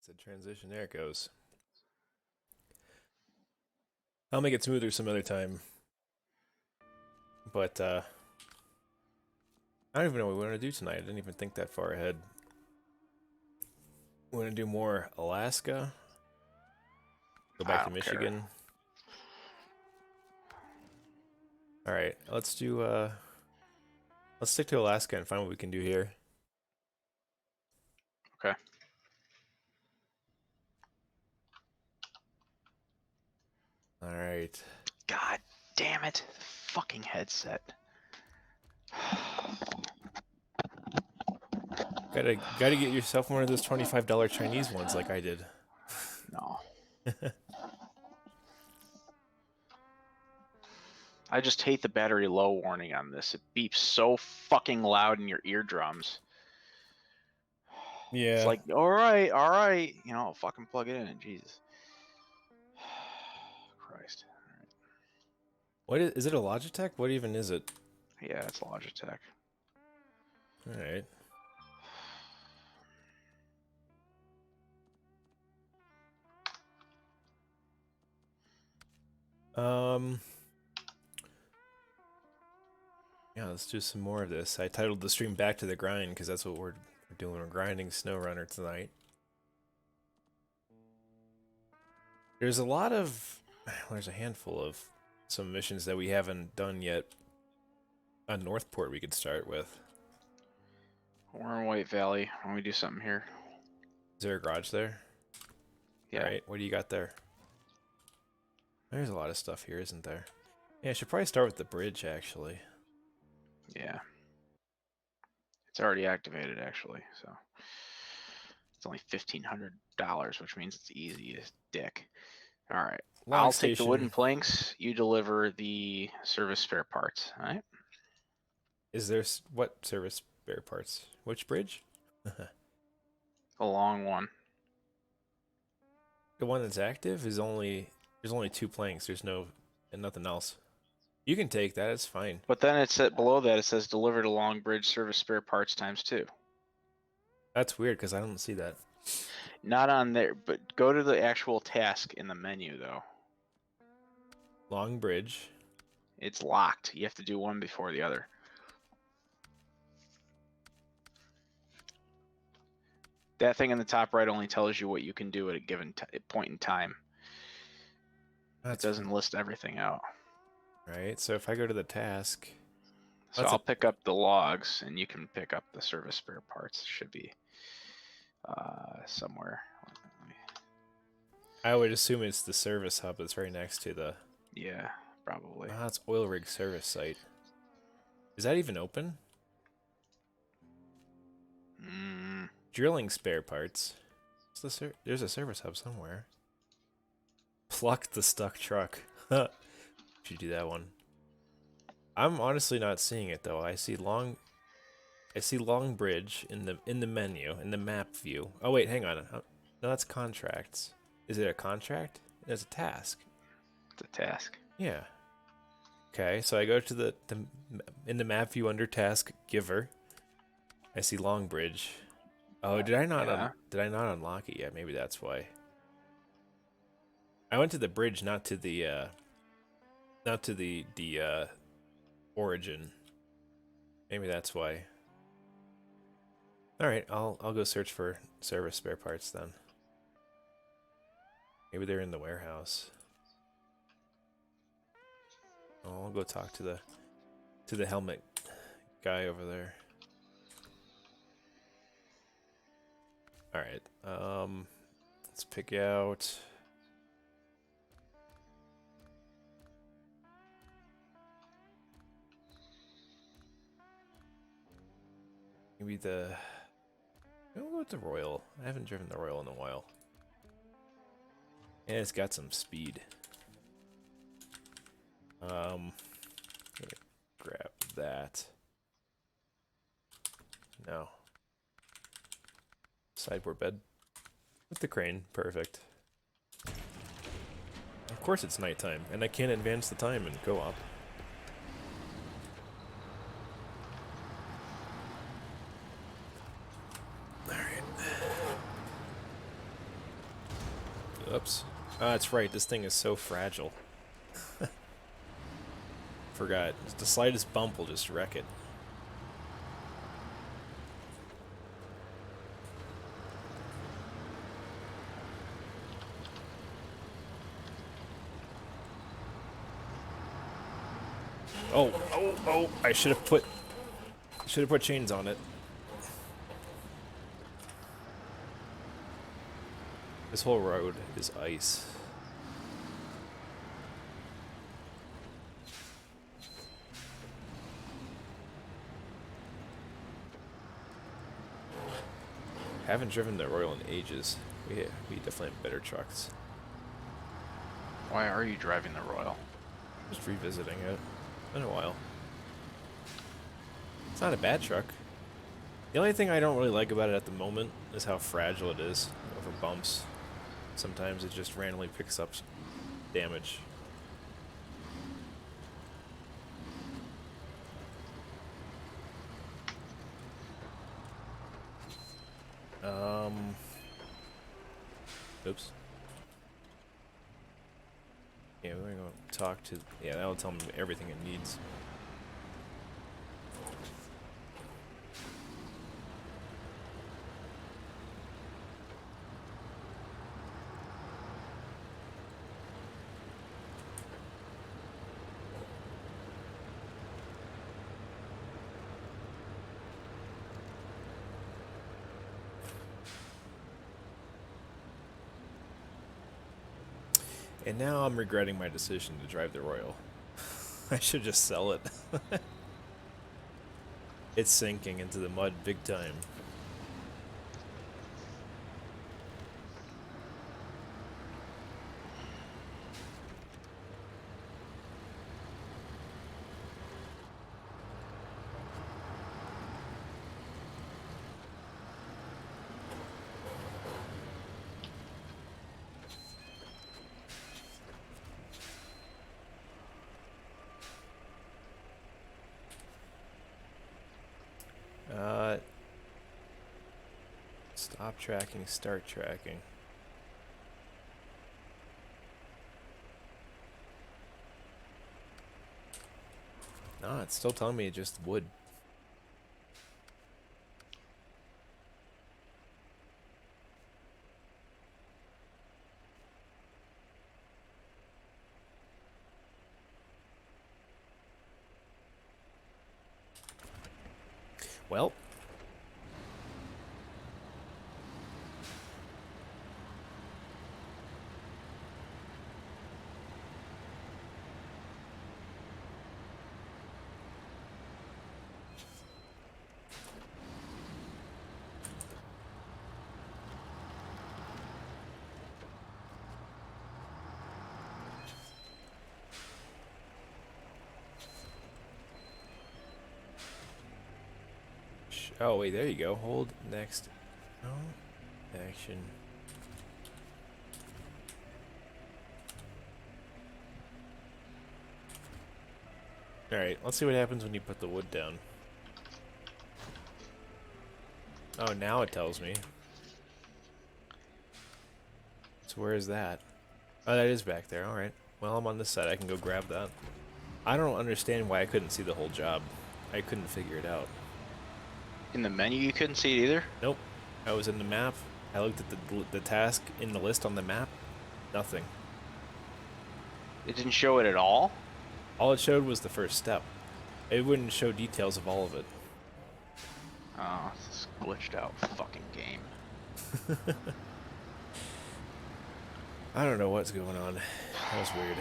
It's a transition. There it goes. I'll make it smoother some other time. But I don't even know what we want to do tonight. I didn't even think that far ahead. We want to do more Alaska. Go I back to don't care. Michigan. All right, let's do. Let's stick to Alaska and find what we can do here. Okay. All right. God damn it. Fucking headset. Gotta get yourself one of those $25 Chinese ones like I did. No. I just hate the battery low warning on this. It beeps so fucking loud in your eardrums. It's Yeah. like, all right, you know, I'll fucking plug it in. Jesus. Christ. What is it? A Logitech? What even is it? Yeah, it's Logitech. All right. Um. Yeah, let's do some more of this. I titled the stream "Back to the Grind" because that's what we're doing. We're grinding SnowRunner tonight. There's a lot of, there's a handful of some missions that we haven't done yet on Northport we could start with. We're in White Valley. Why don't we do something here? Is there a garage there? Yeah. All right, what do you got there? There's a lot of stuff here, isn't there? Yeah, I should probably start with the bridge, actually. Yeah. It's already activated, actually, so it's only $1,500, which means it's easy as dick. All right. Log I'll take the station. wooden planks. You deliver the service spare parts. All right. Is there, what service spare parts? Which bridge? The long one. The one that's active is only, there's only 2 planks. There's no, and nothing else. You can take that, it's fine. But then it's below that. It says delivered along bridge service spare parts ×2. That's weird because I don't see that. Not on there, but go to the actual task in the menu though. Long bridge. It's locked. You have to do one before the other. That thing in the top right only tells you what you can do at a given point in time. It doesn't list everything out. Right, so if I go to the task, So that's I'll pick up the logs, and you can pick up the service spare parts. It should be somewhere. I would assume it's the service hub that's right next to the. Yeah, probably. Ah, it's oil rig service site. Is that even open? Mm. Drilling spare parts. There's a service hub somewhere. Pluck the stuck truck. Should do that one. I'm honestly not seeing it though. I see long bridge in the menu in the map view. Oh wait, hang on. No, that's contracts. Is it a contract? It's a task. It's a task. Yeah. Okay, so I go to the in the map view under task giver. I see Long Bridge. Oh, did I not unlock it yet? Maybe that's why. I went to the bridge, not to the origin. Maybe that's why. All right, I'll go search for service spare parts then. Maybe they're in the warehouse. Oh, I'll go talk to the helmet guy over there. All right. Let's pick out. Maybe the. We'll go with the Royal. I haven't driven the Royal in a while. And it's got some speed. Grab that. No. Sideboard bed. With the crane. Perfect. Of course it's nighttime, and I can't advance the time in co-op. Alright. Oops. Oh, that's right. This thing is so fragile. Forgot. The slightest bump will just wreck it. Oh! I should have put chains on it. This whole road is ice. Haven't driven the Royal in ages. We definitely have better trucks. Why are you driving the Royal? Just revisiting it. Been a while. It's not a bad truck. The only thing I don't really like about it at the moment is how fragile it is over bumps. Sometimes it just randomly picks up damage. Oops. Yeah, we're gonna go talk to. Yeah, that'll tell me everything it needs. And now I'm regretting my decision to drive the Royal. I should just sell it. It's sinking into the mud big time. Stop tracking, start tracking. Nah, it's still telling me just wood. Well. Oh, wait, there you go. Hold next. No. Action. Alright, let's see what happens when you put the wood down. Oh, now it tells me. So where is that? Oh, that is back there. Alright. Well, I'm on this side. I can go grab that. I don't understand why I couldn't see the whole job. I couldn't figure it out. In the menu, you couldn't see it either? Nope. I was in the map. I looked at the task in the list on the map. Nothing. It didn't show it at all? All it showed was the first step. It wouldn't show details of all of it. Oh, this glitched out fucking game. I don't know what's going on. That was weird.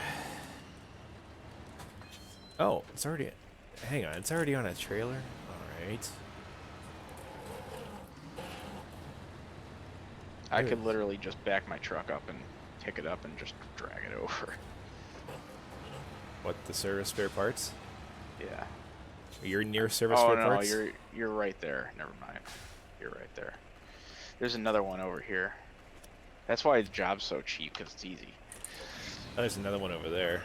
Oh, it's already... Hang on, it's already on a trailer? Alright. I could literally just back my truck up and pick it up and just drag it over. What, the service spare parts? Yeah. You're near service spare parts? Oh, no, you're right there. Never mind. You're right there. There's another one over here. That's why the job's so cheap, because it's easy. Oh, there's another one over there.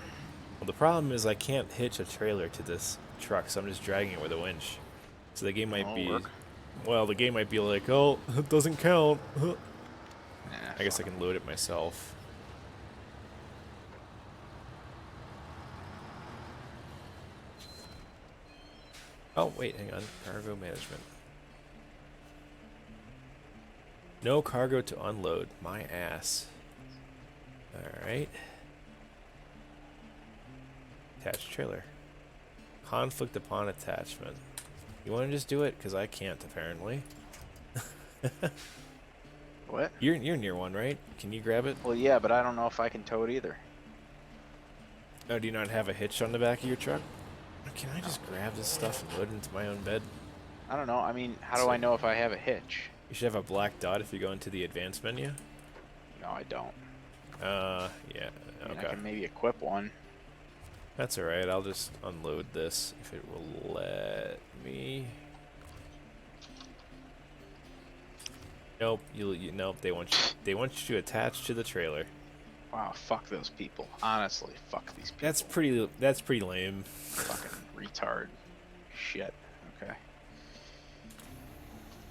Well, the problem is I can't hitch a trailer to this truck, so I'm just dragging it with a winch. So the game might be... Work. Well, the game might be like, oh, it doesn't count. Nah, I guess I can load it myself. Oh, wait, hang on. Cargo management. No cargo to unload. My ass. Alright. Attached trailer. Conflict upon attachment. You want to just do it? Because I can't, apparently. What? You're near one, right? Can you grab it? Well, yeah, but I don't know if I can tow it either. Oh, do you not have a hitch on the back of your truck? Can I No. just grab this stuff and load it into my own bed? I don't know. I mean, how do So I know if I have a hitch? you should have a black dot if you go into the advanced menu. No, I don't. Yeah, I mean, I okay. can maybe equip one. That's alright, I'll just unload this if it will let me. Nope, nope, they want you to attach to the trailer. Wow, fuck those people. Honestly, fuck these people. That's pretty lame. Fucking retard. Shit. Okay.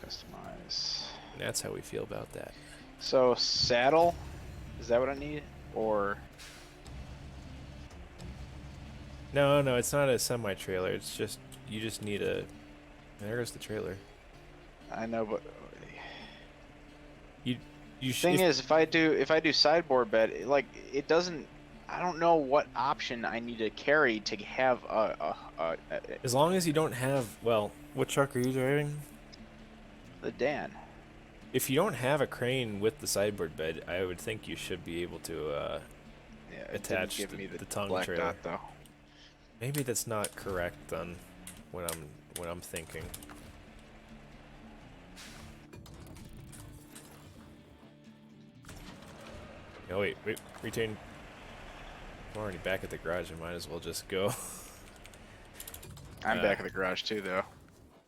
Customize. That's how we feel about that. So, saddle? Is that what I need? Or... No, it's not a semi-trailer, it's just, you just need a... There goes the trailer. I know, but... You Thing is, if I do sideboard bed, it doesn't... I don't know what option I need to carry to have as long as you don't have... Well, what truck are you driving? the Dan. If you don't have a crane with the sideboard bed, I would think you should be able to Yeah, it didn't attach give me the tongue black trailer. dot, though. Maybe that's not correct then, what I'm thinking. Oh wait, retain. I'm already back at the garage. I might as well just go. I'm back at the garage too, though.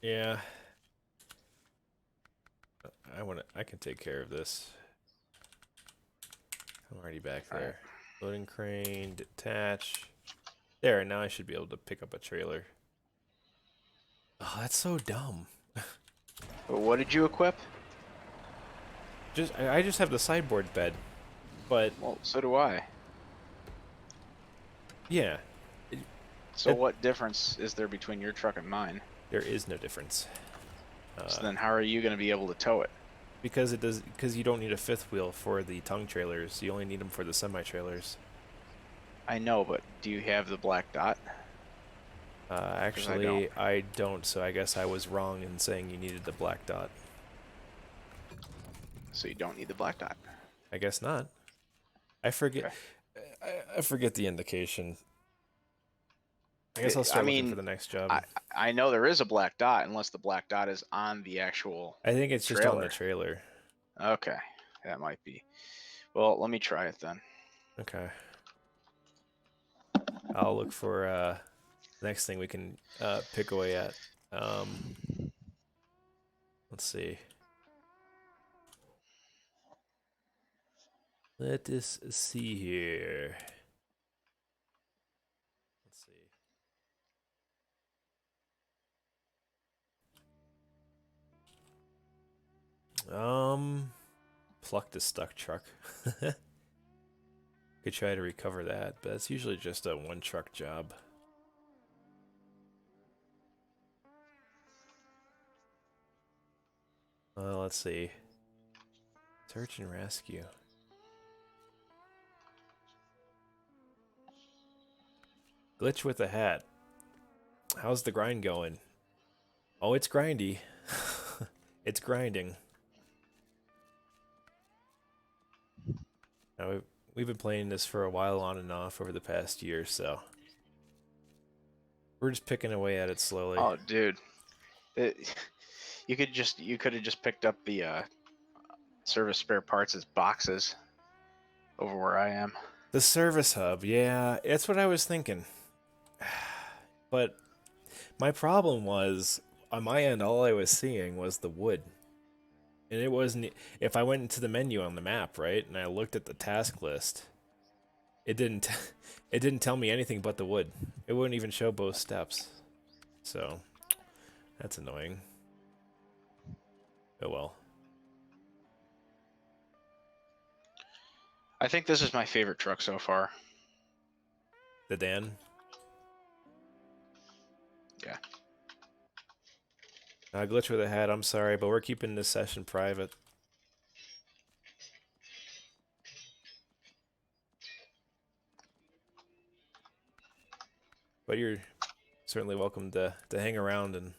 Yeah. I can take care of this. I'm already back there. Alright. Loading crane, detach. There, now I should be able to pick up a trailer. Oh, that's so dumb. But what did you equip? I just have the sideboard bed, but Well, so do I. yeah, So what difference is there between your truck and mine? there is no difference. So then how are you going to be able to tow it? Because you don't need a fifth wheel for the tongue trailers. You only need them for the semi-trailers. I know, but do you have the black dot? Actually, I don't, so I guess I was wrong in saying you needed the black dot. So you don't need the black dot. I guess not. I forget. Okay. I forget the indication. I guess I'll start looking for the next job. I know there is a black dot, unless the black dot is on the actual I think it's just on the trailer. Okay, that might be. Well, let me try it then. Okay. I'll look for next thing we can pick away at. Let's see. Let us see here. Let's see. Pluck the stuck truck. Could try to recover that, but it's usually just a one truck job. Let's see. Search and rescue. Glitch with the hat. How's the grind going? Oh, it's grindy. It's grinding. Now, we've been playing this for a while on and off over the past year, so we're just picking away at it slowly. Oh, dude, you could have just picked up the service spare parts as boxes over where I am. The service hub, yeah, that's what I was thinking. But my problem was, on my end, all I was seeing was the wood. And it wasn't, if I went into the menu on the map, right, and I looked at the task list, it didn't tell me anything but the wood. It wouldn't even show both steps. So, that's annoying. Oh well. I think this is my favorite truck so far. The Dan? Yeah. Glitch with a hat, I'm sorry, but we're keeping this session private. But you're certainly welcome to hang around and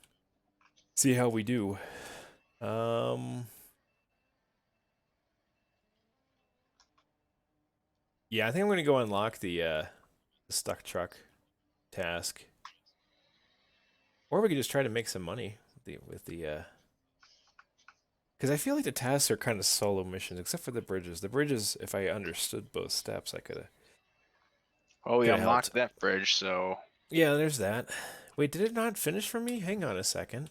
see how we do. Yeah, I think I'm gonna go unlock the stuck truck task. Or we could just try to make some money with the because I feel like the tasks are kind of solo missions, except for the bridges. The bridges, if I understood both steps, I Well, we could have helped. unlocked that bridge, so Yeah, there's that. Wait, did it not finish for me? Hang on a second.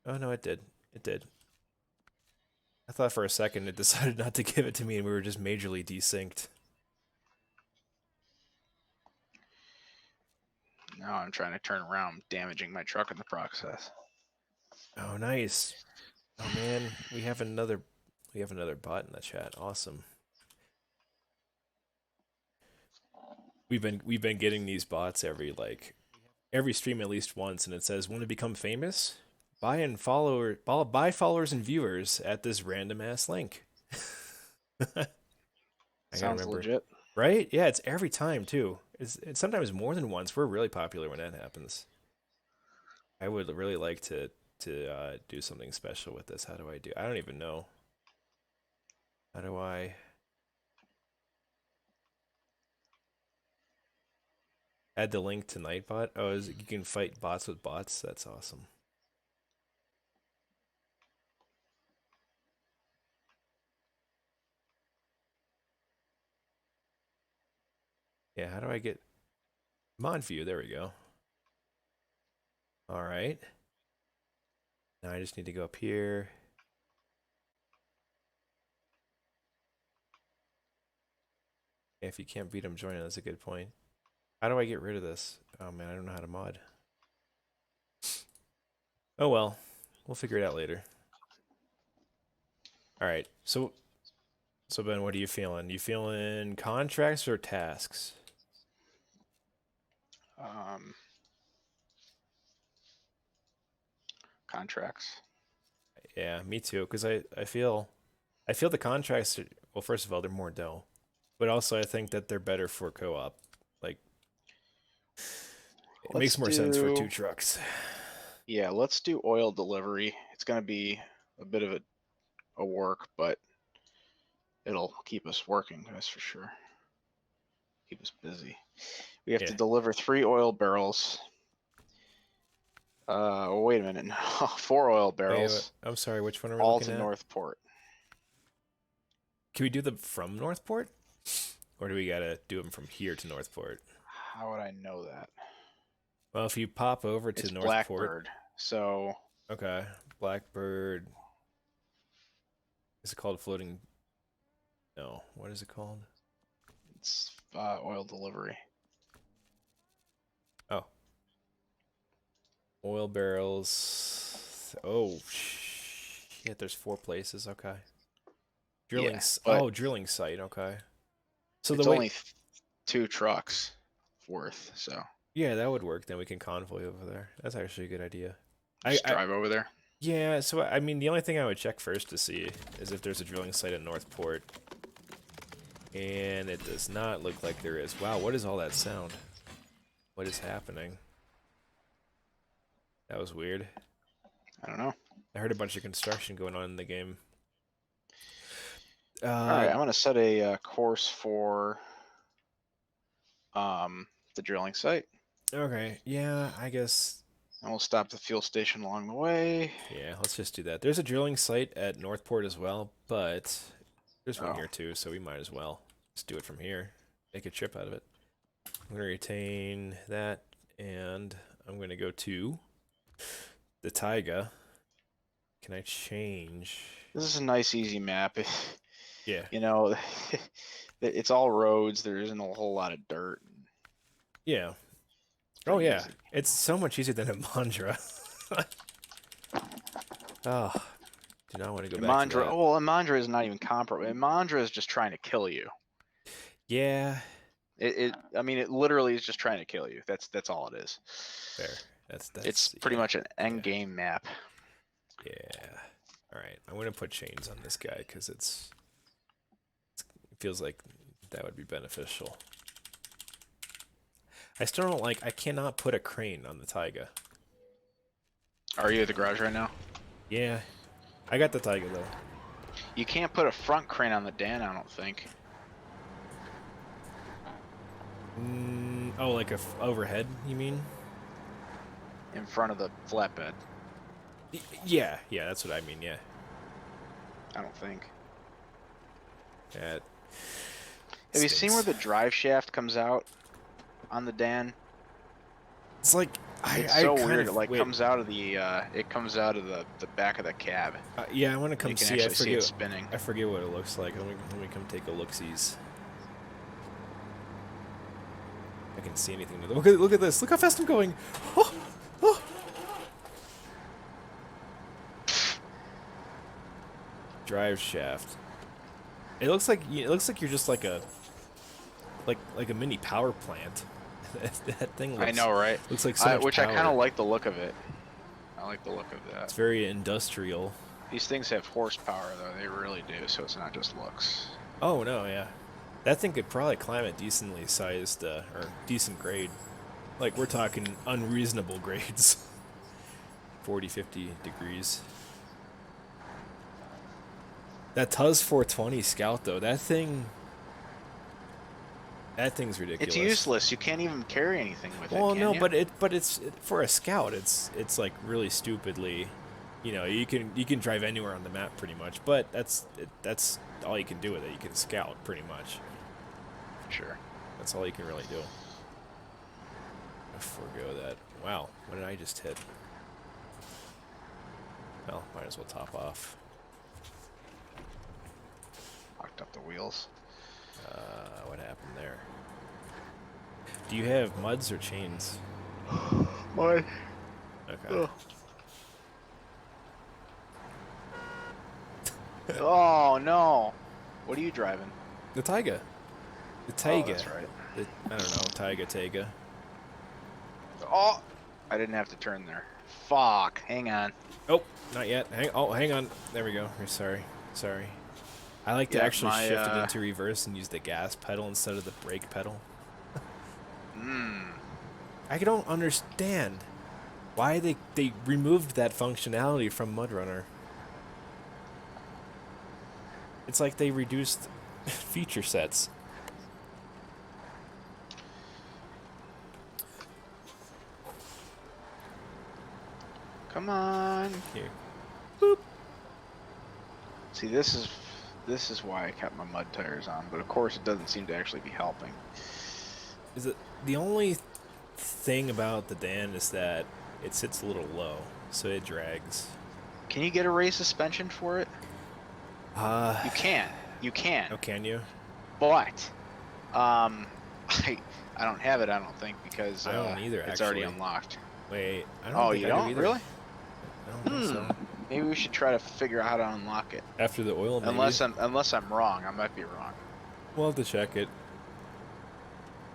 Oh no, it did. It did. I thought for a second it decided not to give it to me and we were just majorly desynced. now I'm trying to turn around, damaging my truck in the process. Oh, nice. Oh man, we have another bot in the chat. Awesome. We've been getting these bots every stream at least once, and it says, "Want to become famous? Buy followers and viewers at this random ass link." I gotta Sounds remember, legit. right? Yeah, it's every time too. It's sometimes more than once. We're really popular when that happens. I would really like to do something special with this. How do I do? I don't even know. How do I add the link to Nightbot? Oh, you can fight bots with bots. That's awesome. Yeah, how do I get mod view? There we go. All right. Now I just need to go up here. If you can't beat them, join it. That's a good point. How do I get rid of this? Oh man, I don't know how to mod. Oh well, we'll figure it out later. All right. So Ben, what are you feeling? You feeling contracts or tasks? Um, Contracts. Yeah, me too. Because I feel the contracts are, well, first of all, they're more dough, but also I think that they're better for co-op. Like it makes Let's more sense for do, 2 trucks. yeah, let's do oil delivery. It's gonna be a bit of a work, but it'll keep us working, that's for sure. Keep us busy. We have to Yeah. deliver 3 oil barrels. Wait a minute. No, 4 oil Wait, barrels, I'm sorry. Which one are we all looking to at? Northport. Can we do them from Northport, or do we gotta do them from here to Northport? How would I know that? Well, if you pop over to It's Northport, Blackbird. So okay, Blackbird. Is it called floating? No, what is it called? it's oil delivery. Oh, oil barrels. Oh, shit, there's 4 places. Okay. Yeah, but Drilling site. Okay. So the it's way, only 2 trucks worth. So yeah, that would work. Then we can convoy over there. That's actually a good idea. just drive over there. Yeah. So I mean, the only thing I would check first to see is if there's a drilling site at Northport, and it does not look like there is. Wow, what is all that sound? What is happening? That was weird. I don't know. I heard a bunch of construction going on in the game. All right, I'm gonna set a course for the drilling site, Okay. Yeah, I guess. and we'll stop the fuel station along the way. Yeah, let's just do that. There's a drilling site at Northport as well, but there's one Oh, here too, so we might as well just do it from here. Make a trip out of it. I'm gonna retain that, and I'm gonna go to the taiga. Can I change? this is a nice, easy map. Yeah. You know, it's all roads. There isn't a whole lot of dirt. Yeah. It's Oh pretty yeah. easy. It's so much easier than a Mandra. Oh, do not want to go back to Imandra, that. oh, well, Imandra is not even comparable. Imandra is just trying to kill you. Yeah. I mean, it literally is just trying to kill you. That's all it is. Fair. It's That's pretty yeah. much an end Yeah. game map. Yeah. All right. I'm gonna put chains on this guy because it feels like that would be beneficial. I still don't like. I cannot put a crane on the Taiga. Are you at the garage right now? Yeah, I got the Taiga though. You can't put a front crane on the Dan, I don't think. Oh, like a overhead? You mean? In front of the flatbed. Yeah, yeah. That's what I mean. Yeah. I don't think. That Have you seen where stinks. the drive shaft comes out on the Dan? It's like It's I so kind weird. It of like wait. comes out of the the back of the cab. Yeah, I want to And you come can see. actually see it spinning. I forget what it looks like. Let me come take a look-sees. I can see anything. Look at this. Look how fast I'm going. Oh, oh. Drive shaft. It looks like you're just like a mini power plant. That thing I know, right? looks like so much Which I kind power. of like the look of it. I like the look of that. It's very industrial. These things have horsepower, though. They really do, so it's not just looks. Oh no, yeah. That thing could probably climb a decently sized or decent grade. Like we're talking unreasonable grades. 40, 50 degrees. That Tuz 420 Scout though, that thing's ridiculous. It's useless. You can't even carry anything with Well, it, can no, you? but it's for a Scout. It's like really stupidly, you can drive anywhere on the map pretty much. But that's all you can do with it. You can scout pretty much. Sure. That's all you can really do. I forgo that. Wow, what did I just hit? Well, might as well top off. Locked up the wheels. What happened there? Do you have muds or chains? What? Okay. Oh no! What are you driving? The Taiga. The Oh, Taiga. that's right. I don't know. Taiga. Oh! I didn't have to turn there. Fuck. Hang on. Oh, not yet. Hang on. There we go. Sorry. I like to Yeah, actually my, shift it into reverse and use the gas pedal instead of the brake pedal. I don't understand why they removed that functionality from MudRunner. It's like they reduced feature sets. Come on. Here. Boop. See, this is why I kept my mud tires on, but of course it doesn't seem to actually be helping. Is it the only thing about the Dan is that it sits a little low, so it drags. Can you get a raised suspension for it? You can. You can. Oh, can you? But I don't have it, I don't think, because I don't either, it's already actually. unlocked. Wait, I don't Oh, think you I do don't? either. Really? I don't think so. Maybe we should try to figure out how to unlock it. After the oil, maybe? Unless I'm wrong. I might be wrong. We'll have to check it.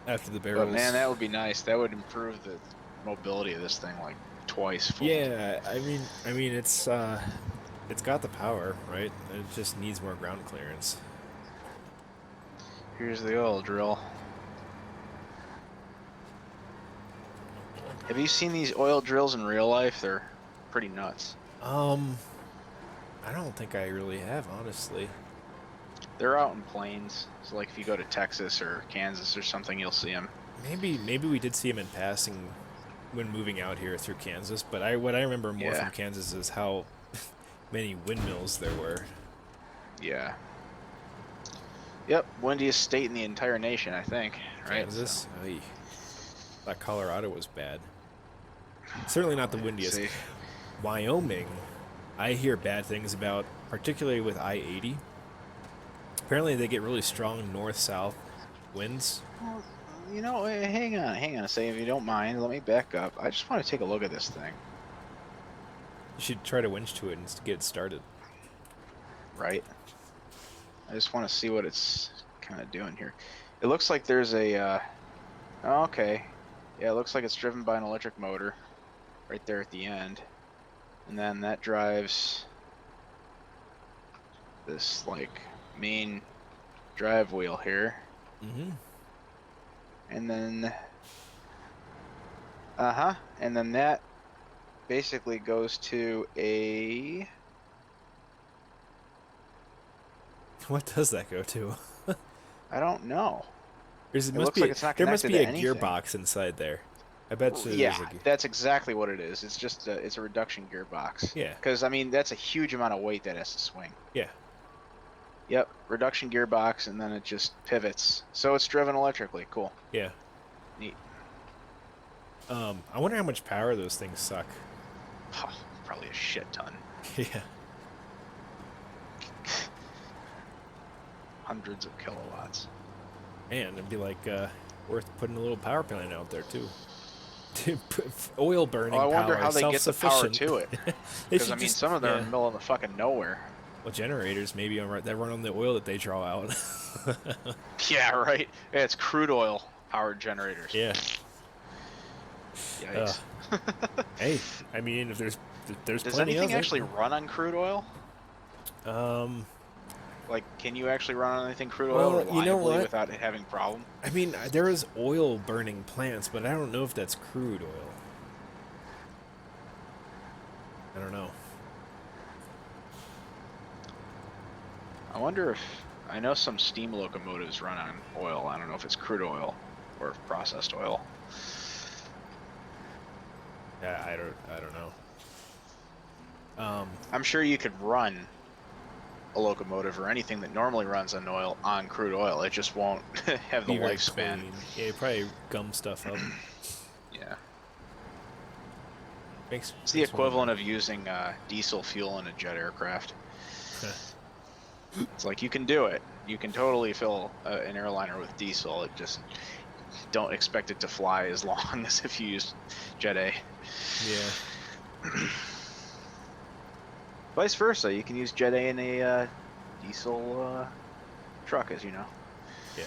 After the barrels. But man, that would be nice. That would improve the mobility of this thing like twice. Fold. Yeah, I mean it's got the power, right? It just needs more ground clearance. Here's the oil drill. Have you seen these oil drills in real life? They're pretty nuts. I don't think I really have, honestly. They're out in plains. So like if you go to Texas or Kansas or something, you'll see them. Maybe we did see him in passing when moving out here through Kansas, but what I remember more from Kansas is how many windmills there were. Yeah. Yep, windiest state in the entire nation, I think. Right? Kansas? So. I thought Colorado was bad. Certainly not the windiest. See. Wyoming, I hear bad things about, particularly with I-80. Apparently they get really strong north-south winds. Well, you know, hang on a second, if you don't mind. Let me back up. I just want to take a look at this thing. You should try to winch to it and get it started. Right. I just want to see what it's kind of doing here. It looks like there's a, oh, okay. Yeah, it looks like it's driven by an electric motor right there at the end. And then that drives this like main drive wheel here. Mm-hmm. And then and then that basically goes to a What does that go to? I don't know. It It must looks be like it's not there must connected be to a anything. gearbox inside there. I bet you Yeah, there's a that's exactly what it is. It's just it's a reduction gearbox. yeah. Because I mean that's a huge amount of weight that has to swing. Yeah. Yep, reduction gearbox, and then it just pivots. So it's driven electrically. Cool. Yeah. Neat. I wonder how much power those things suck. Oh, probably a shit ton. Yeah. Hundreds of kilowatts. Man, it'd be like worth putting a little power plant out there too. Oil Well, I burning wonder power, how they get the power self-sufficient. to it. They Because I should mean, just some of them are in yeah. the middle of the fucking nowhere. Well, generators maybe that run on the oil that they draw out. Yeah, right. Yeah, it's crude oil powered generators. Yeah. Yikes. Hey, I mean, if there's Does plenty anything of it. actually run on crude oil? Um. Like, can you actually run on anything crude oil Well, you know reliably what? without it having problem? I mean, there is oil burning plants, but I don't know if that's crude oil. I don't know. I wonder if I know some steam locomotives run on oil. I don't know if it's crude oil or processed oil. Yeah, I don't know. I'm sure you could run a locomotive or anything that normally runs on oil on crude oil. It just won't have the Be very lifespan. clean. Yeah, you probably gum stuff up. Yeah. Makes It's the equivalent of using diesel fuel in a jet aircraft. It's like you can do it. You can totally fill an airliner with diesel. It just don't expect it to fly as long as if you use Jet A. Yeah. Vice versa, you can use Jet A in a diesel truck, as you know. Yeah.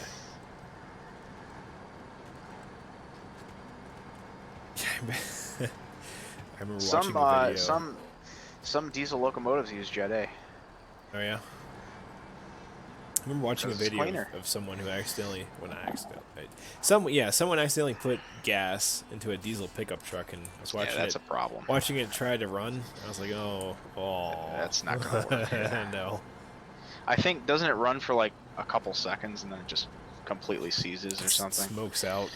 I remember watching a video. Some diesel locomotives use Jet A. Oh yeah. I remember watching a video cleaner. of someone who accidentally, well, not accidentally, someone accidentally put gas into a diesel pickup truck, and I was watching Yeah, that's a problem. watching it try to run. I was like, oh, That's not gonna work. Yeah. No. I think, doesn't it run for like a couple seconds and then it just completely seizes or something? Smokes out.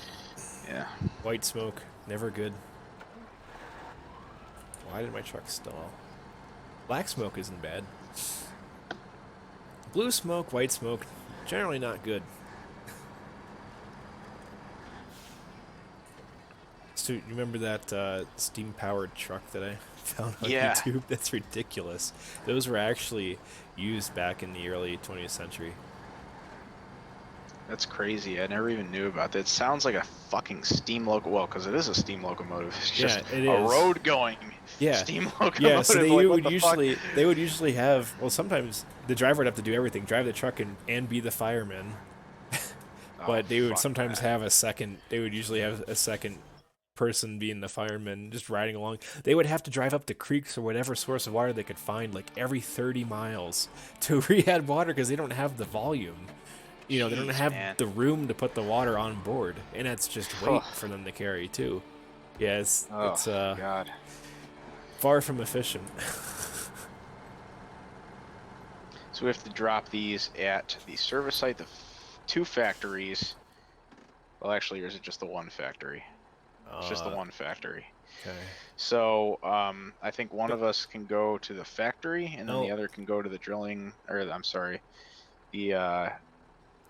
Yeah. White smoke, never good. Why did my truck stall? Black smoke isn't bad. Blue smoke, white smoke, generally not good. So you remember that steam-powered truck that I found on YouTube? That's ridiculous. Those were actually used back in the early 20th century. That's crazy. I never even knew about that. It sounds like a fucking steam locomotive. Well, because it is a steam locomotive. It's just it a is. road-going steam locomotive. Yeah, so like, they would usually have, well, sometimes the driver would have to do everything, drive the truck and be the fireman. But they would sometimes have they would usually have a second person being the fireman, just riding along. They would have to drive up to creeks or whatever source of water they could find, like every 30 miles to re-add water because they don't have the volume. You know, they don't have the room to put the water on board, and that's just weight for them to carry too. Yeah, it's God. Far from efficient. So we have to drop these at the service site, the two factories. Well, actually, or is it just the one factory? It's just the one factory. Okay. So I think one of us can go to the factory, and then the other can go to the drilling, or I'm sorry, the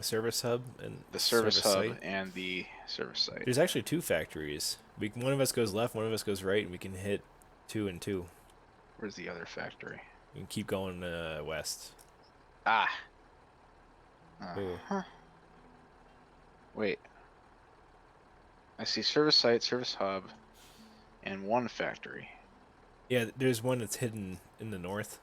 service hub and the service hub site. and the service site. There's actually two factories. One of us goes left, one of us goes right, and we can hit 2 and 2. Where's the other factory? You can keep going west. Ah. Huh. Wait. I see service site, service hub, and one factory. Yeah, there's one that's hidden in the north.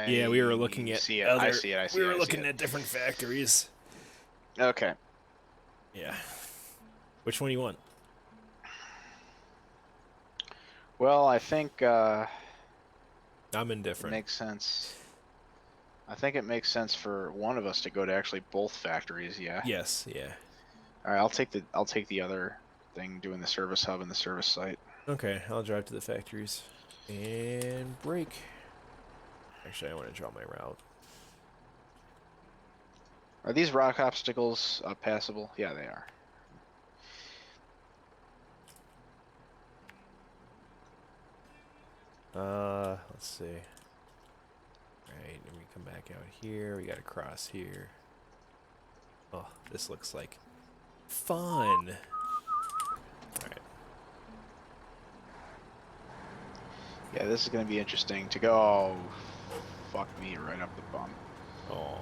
Yeah, we were looking at see it. I see it. We were looking at different factories. Okay. Yeah. Which one do you want? Well, I think I'm it indifferent. makes sense. I think it makes sense for one of us to go to actually both factories. Yeah. Yes, yeah. All right, I'll take the other thing, doing the service hub and the service site. Okay, I'll drive to the factories and brake. Actually, I want to draw my route. Are these rock obstacles passable? Yeah, they are. Let's see. Right, and we come back out here. We got to cross here. Oh, this looks like fun. All right. Yeah, this is gonna be interesting to go. Oh, fuck me, right up the bum. Oh.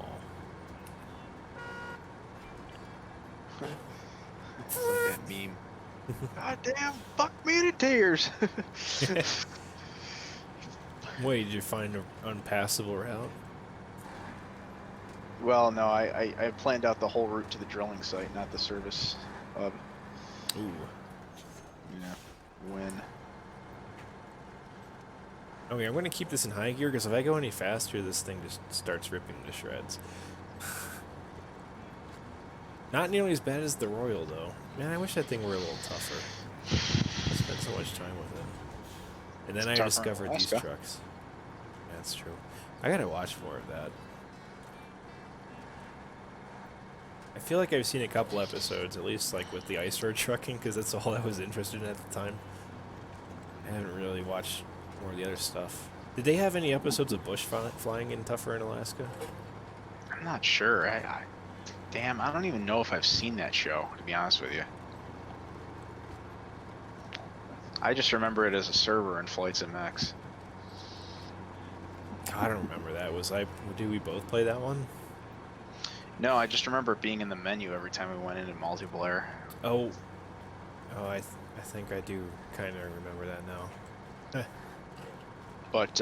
It's like that meme. God damn, fuck me to tears. Wait, did you find an unpassable route? Well, no, I planned out the whole route to the drilling site, not the service hub. Ooh. Yeah, win. Okay, I'm going to keep this in high gear because if I go any faster, this thing just starts ripping to shreds. Not nearly as bad as the Royal, though. Man, I wish that thing were a little tougher. I spent so much time with it. And then It's I tougher in discovered these Alaska. trucks. That's true. I gotta watch more of that. I feel like I've seen a couple episodes, at least like with the ice road trucking, because that's all I was interested in at the time. I haven't really watched more of the other stuff. Did they have any episodes of bush flying in Tougher in Alaska? I'm not sure. Damn, I don't even know if I've seen that show, to be honest with you. I just remember it as a server in Flights MX. I don't remember that. Did we both play that one? No, I just remember it being in the menu every time we went into multiplayer. Oh, I think I do kind of remember that now. But,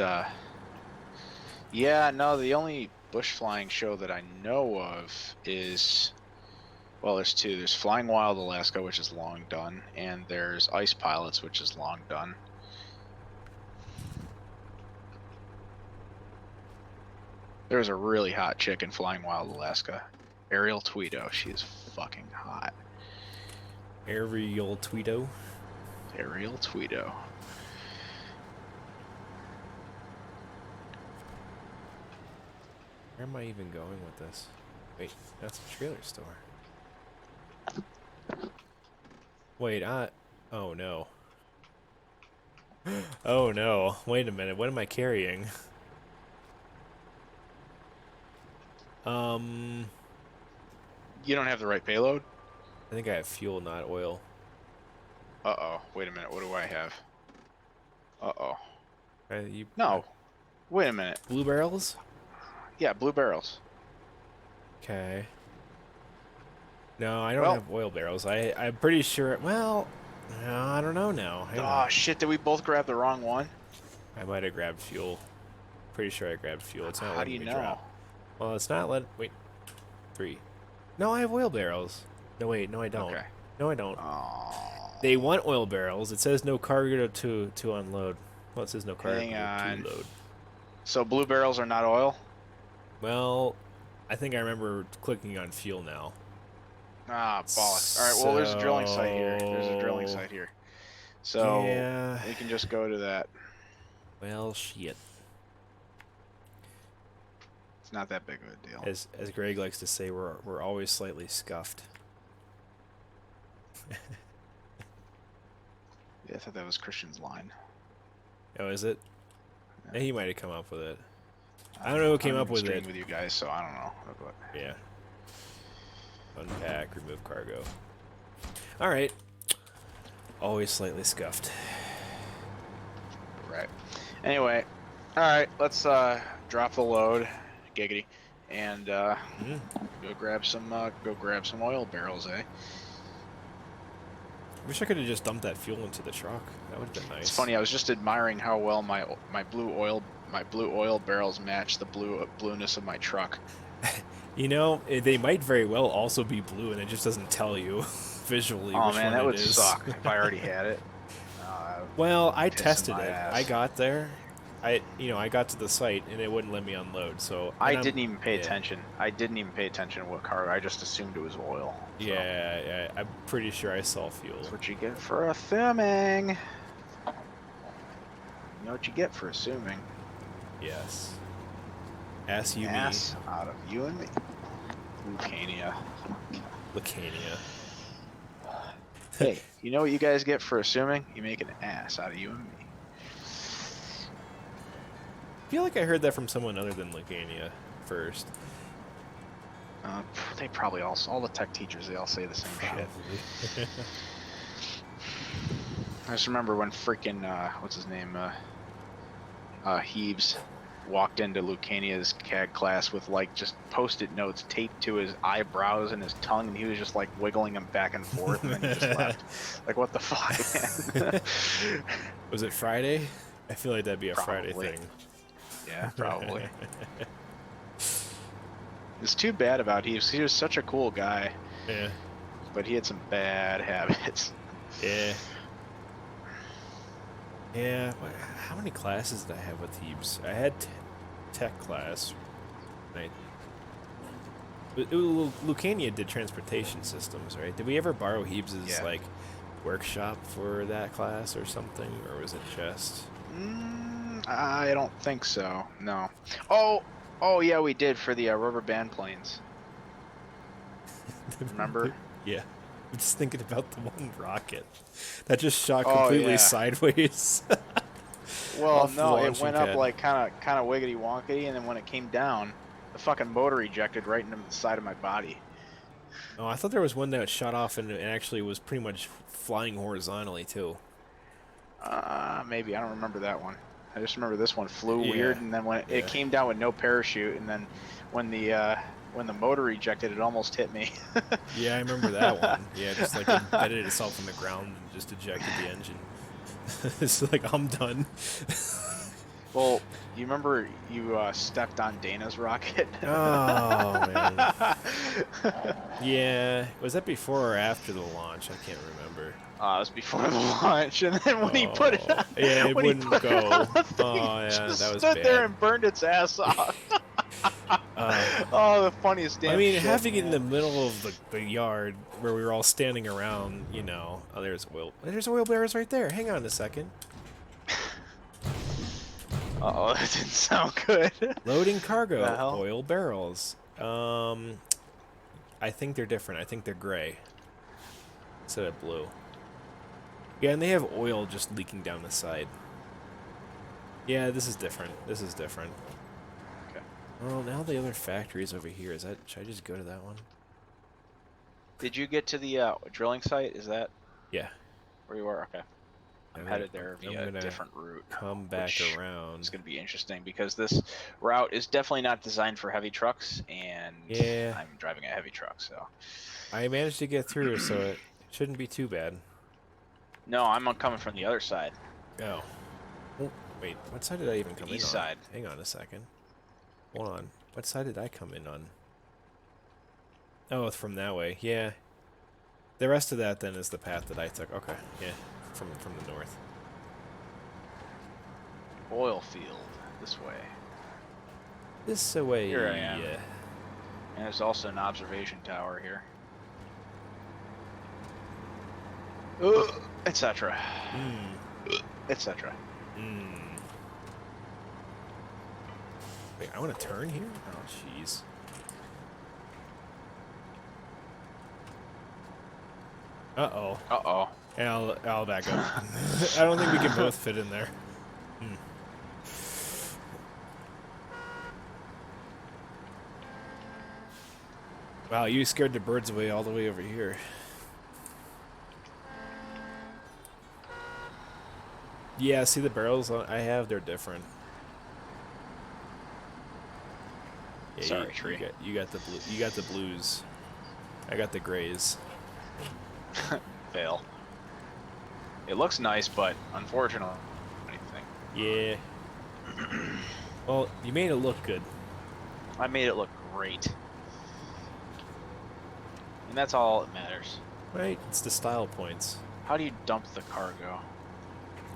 yeah, no, the only bush flying show that I know of is, well, there's two. There's Flying Wild Alaska, which is long done, and there's Ice Pilots, which is long done. There's a really hot chick in Flying Wild Alaska. Ariel Tweedo. She is fucking hot. Ariel Tweedo. Ariel Tweedo. Where am I even going with this? Wait, that's a trailer store. Wait, oh no. Oh no. Wait a minute, what am I carrying? You don't have the right payload? I think I have fuel, not oil. Uh-oh. Wait a minute. What do I have? Uh-oh. You No. Wait a minute. blue barrels? Yeah, blue barrels. Okay. No, I don't Well, have oil barrels. I'm pretty sure. Well, no, I don't know now. Hang on. oh shit, did we both grab the wrong one? I might have grabbed fuel. Pretty sure I grabbed fuel. It's not How do letting you me know? drop. Well, it's not let. Wait. 3. No, I have oil barrels. No, wait. No, I don't. Okay. No, I don't. Oh. They want oil barrels. It says no cargo to unload. Well, it says no cargo Hang on. to load. So blue barrels are not oil? Well, I think I remember clicking on fuel now. Ah, bollocks. All right, well, there's a drilling site here. There's a drilling site here. So Yeah. we can just go to that. Well, shit. It's not that big of a deal. As Greg likes to say, we're always slightly scuffed. Yeah, I thought that was Christian's line. Oh, is it? Yeah. He might have come up with it. I don't know who came up with it. with you guys, so I don't know. But Yeah. Unpack, remove cargo. All right. Always slightly scuffed. right. Anyway, all right. Let's drop the load, giggity, and go grab some oil barrels, eh? Wish I could have just dumped that fuel into the truck. That would have been nice. It's funny. I was just admiring how well my blue oil barrels match the blueness of my truck. You know, they might very well also be blue, and it just doesn't tell you visually. Oh which man, one that it would is. suck if I already had it. Well, I Pissing tested my it. I ass. got there. I got to the site and it wouldn't let me unload. So, I and I'm, didn't even pay yeah, attention. I didn't even pay attention to what cargo. I just assumed it was oil. So yeah, I'm pretty sure I saw that's fuel. what you get for assuming. You know what you get for assuming. Yes. Ass you me, Ass out of you and me. Lucania. Lacania. Hey, you know what you guys get for assuming? You make an ass out of you and me. I feel like I heard that from someone other than Lacania first. They probably all the tech teachers, they all say the same shit. Probably. I just remember when freaking, what's his name, Heaves walked into Lucania's CAD class with like just post-it notes taped to his eyebrows and his tongue, and he was just like wiggling them back and forth, and then he just left. Like, what the fuck, man? Was it Friday? I feel like that'd be a Friday Probably. thing. Yeah, probably. It's too bad about Heaves. He was such a cool guy, Yeah, but he had some bad habits. yeah, yeah. How many classes did I have with Thebes? I had tech class. I, Lucania did transportation systems, right? Did we ever borrow Hebes's Yeah. like workshop for that class or something, or was it just? I don't think so. No. Oh yeah, we did for the rubber band planes. Remember? Yeah. I'm just thinking about the one rocket that just shot Oh completely yeah. sideways Well, off the no, it launching went up pad. like kind of wiggity wonkety, and then when it came down, the fucking motor ejected right into the side of my body. Oh, I thought there was one that shot off and it actually was pretty much flying horizontally too. Maybe I don't remember that one. I just remember this one flew Yeah, weird, and then when it yeah, came down with no parachute, and then when the motor ejected, it almost hit me. yeah. I remember that one. Yeah, just like embedded itself in the ground and just ejected the engine. It's like I'm done. Well, you remember you stepped on Dana's rocket? Oh man. Yeah, was that before or after the launch? I can't remember. It was before the launch, and then when he put it Oh, on, yeah, it when he wouldn't put it on go. the thing, Oh, it yeah, just that was stood there bad. and burned its ass off. Uh, Oh, the funniest I damn mean, shit, having it in the man. middle of the yard where we were all standing around, you know. Oh, there's oil barrels right there. Hang on a second. Uh-oh, that didn't sound good. Loading The cargo, hell? oil barrels. I think they're different. I think they're gray instead of blue. Yeah, and they have oil just leaking down the side. Yeah, this is different. This is different. Okay. Well, now the other factory's over here. Is that? Should I just go to that one? Did you get to the drilling site? Is that Yeah. where you are? Okay. I'm I'm gonna headed there I'm via a gonna different route now, come back which is around. going to be interesting because this route is definitely not designed for heavy trucks, and Yeah, I'm driving a heavy truck, so. I managed to get through, so it shouldn't be too bad. No, I'm coming from the other side, Oh. Oh, wait, what side did I even the come in east on? side. Hang on a second. Hold on. What side did I come in on? Oh, it's from that way. Yeah. The rest of that then is the path that I took. Okay. Yeah. From the north. Oil field, this way. This away. Here I am. And there's also an observation tower here. Etc. Etc. Wait, I want to turn here? Oh, jeez. Uh-oh. Uh-oh. I'll back up. I don't think we can both fit in there. Wow, you scared the birds away all the way over here. Yeah, see the barrels I have? They're different. Yeah, Sorry, tree. you got the blue. You got the blues. I got the grays. Fail. It looks nice, but unfortunately, anything. Yeah. Well, you made it look good. I made it look great. And that's all that matters. Right? It's the style points. How do you dump the cargo?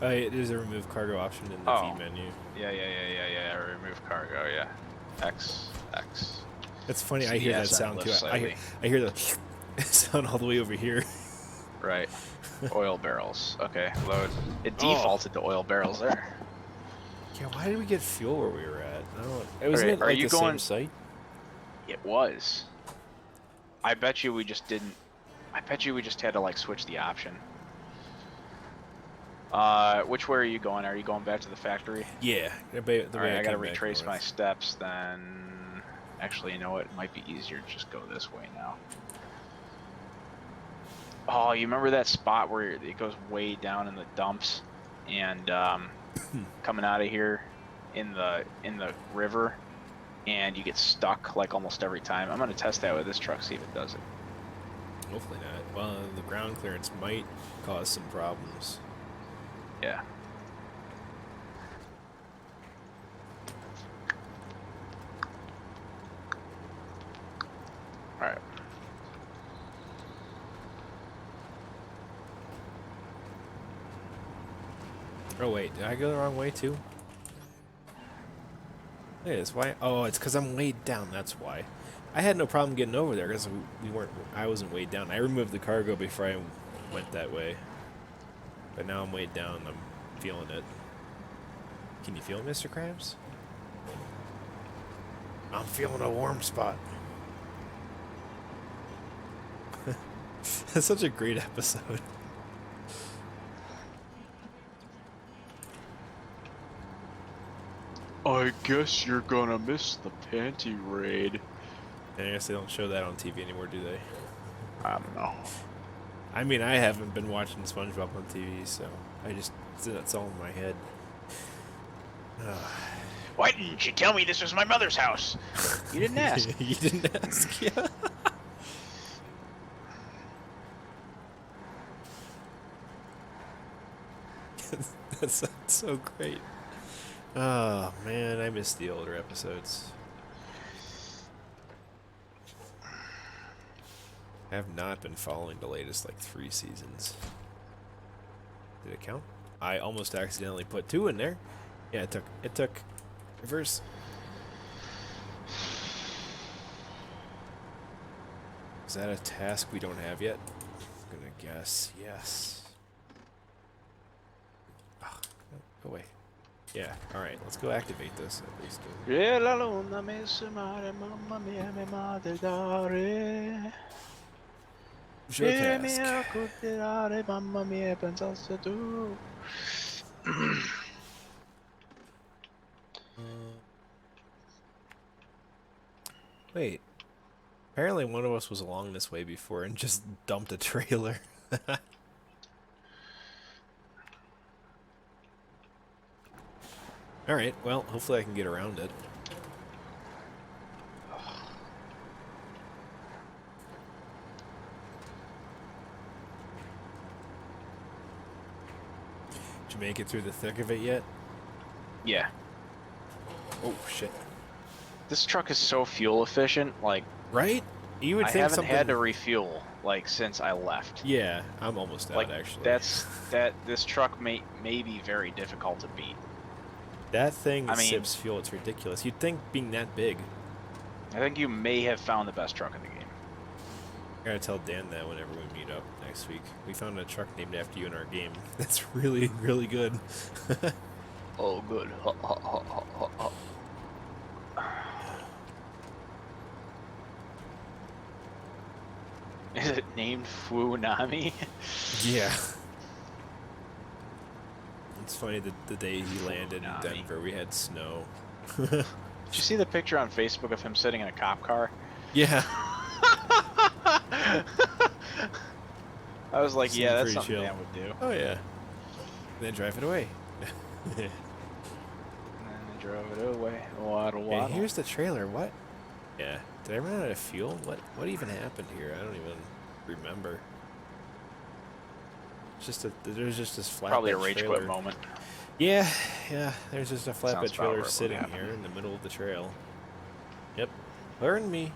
There's a remove cargo option in the V Oh. menu. Yeah. Remove cargo. Yeah. X. It's funny. I hear that CSN sound lift too. slightly. I hear the sound all the way over here. Right. Oil barrels. Okay. Load. It Oh. defaulted to oil barrels there. Yeah. Why did we get fuel where we were at? I don't. Wasn't Okay. it Are like you the same going? site? It was. I bet you we just didn't. I bet you we just had to like switch the option. Which way are you going? Are you going back to the factory? Yeah. The All way right, I gotta came back retrace my north. steps then. Actually, you know what? It might be easier to just go this way now. Oh, you remember that spot where it goes way down in the dumps and coming out of here in the river and you get stuck like almost every time? I'm gonna test that with this truck, see if it does it. Hopefully not. Well, the ground clearance might cause some problems. Yeah. All right. Oh wait, did I go the wrong way too? It is. Why? Oh, it's because I'm weighed down. That's why. I had no problem getting over there because we weren't. I wasn't weighed down. I removed the cargo before I went that way. But now I'm weighed down. I'm feeling it. Can you feel it, Mr. Krabs? I'm feeling a warm spot. That's such a great episode. I guess you're gonna miss the panty raid. And I guess they don't show that on TV anymore, do they? I don't know. I mean, I haven't been watching SpongeBob on TV, so that's all in my head. Why didn't you tell me this was my mother's house? You didn't ask. You didn't ask, yeah. That's so great. Oh man, I miss the older episodes. I have not been following the latest like 3 seasons. Did it count? I almost accidentally put 2 in there. Yeah, it took reverse. Is that a task we don't have yet? I'm gonna guess yes. Oh, go away. Yeah, alright, let's go activate this at least. Show task. Wait. Apparently one of us was along this way before and just dumped a trailer. Alright, well, hopefully I can get around it. Did you make it through the thick of it yet? Yeah. Oh, shit. This truck is so fuel efficient, like... Right? You would I think haven't something... had to refuel, like, since I left. Yeah, I'm almost like, out, actually. This truck may be very difficult to beat. That thing I mean, sips fuel, it's ridiculous. You'd think being that big. I think you may have found the best truck in the game. I gotta tell Dan that whenever we meet up next week. We found a truck named after you in our game. That's really, really good. Oh, good. Is it named Funami? Yeah. It's funny that the day he landed in Denver, we had snow. Did you see the picture on Facebook of him sitting in a cop car? Yeah. I was like, yeah, that's pretty something chill. Dan would do. Oh, yeah. then drive it away. And then they drove it away. Waddle, Hey, waddle. here's the trailer. What? Yeah. Did I run out of fuel? What even happened here? I don't even remember. There's just this flatbed Probably a rage trailer. quit moment. Yeah, there's just a flatbed Sounds trailer about right sitting what here happened. in the middle of the trail. Yep. Learn me.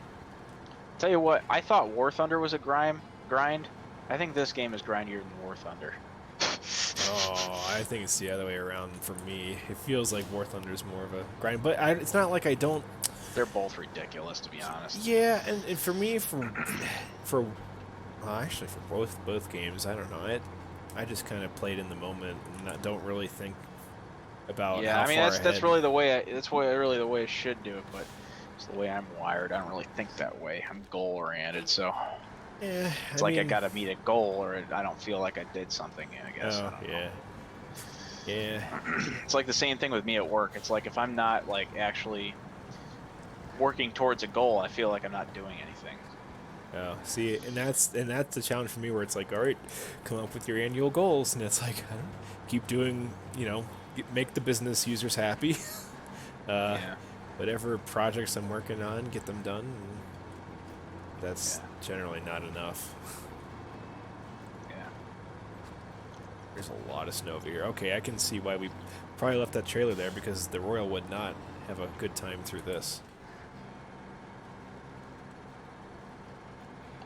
Tell you what, I thought War Thunder was a grind. I think this game is grindier than War Thunder. Oh, I think it's the other way around for me. It feels like War Thunder is more of a grind, but it's not like I don't. They're both ridiculous, to be honest. Yeah, and for me, for well, actually for both games, I don't know. I just kind of played in the moment and don't really think about Yeah, how I mean far that's ahead. really the way really the way I should do it, but it's the way I'm wired. I don't really think that way. I'm goal oriented, so Yeah, it's I like I mean, gotta meet a goal, or I don't feel like I did something. I guess I oh don't know. yeah, yeah. It's like the same thing with me at work. It's like if I'm not like actually working towards a goal, I feel like I'm not doing anything. Oh, see, and that's the challenge for me, where it's like, all right, come up with your annual goals, and it's like, I don't keep doing, make the business users happy. uh, Yeah, Whatever projects I'm working on, get them done. And that's yeah, generally not enough. yeah. There's a lot of snow over here. Okay, I can see why we probably left that trailer there, because the Royal would not have a good time through this.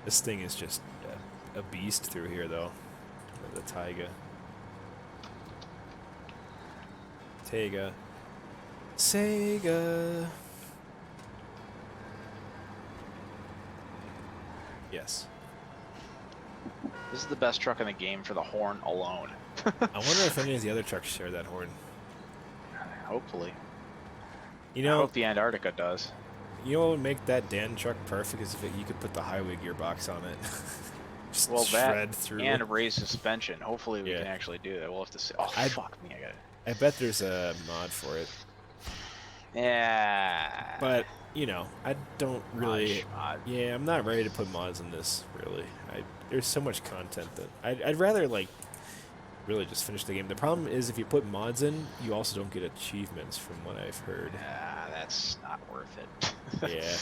This thing is just a beast through here, though. The Taiga. Taiga. Sega. Yes. This is the best truck in the game for the horn alone. I wonder if any of the other trucks share that horn. Hopefully. You I know, hope the Antarctica does. you know what would make that Dan truck perfect is if you could put the highway gearbox on it. Just Well, shred that through. and raise suspension. Hopefully we Yeah. can actually do that. We'll have to see. Oh, I fuck me. I got it. I bet there's a mod for it. Yeah. But, I don't really. Mod. Yeah, I'm not ready to put mods in this, really. There's so much content that I'd rather, like, really just finish the game. The problem is if you put mods in, you also don't get achievements, from what I've heard. That's not worth it. Yeah.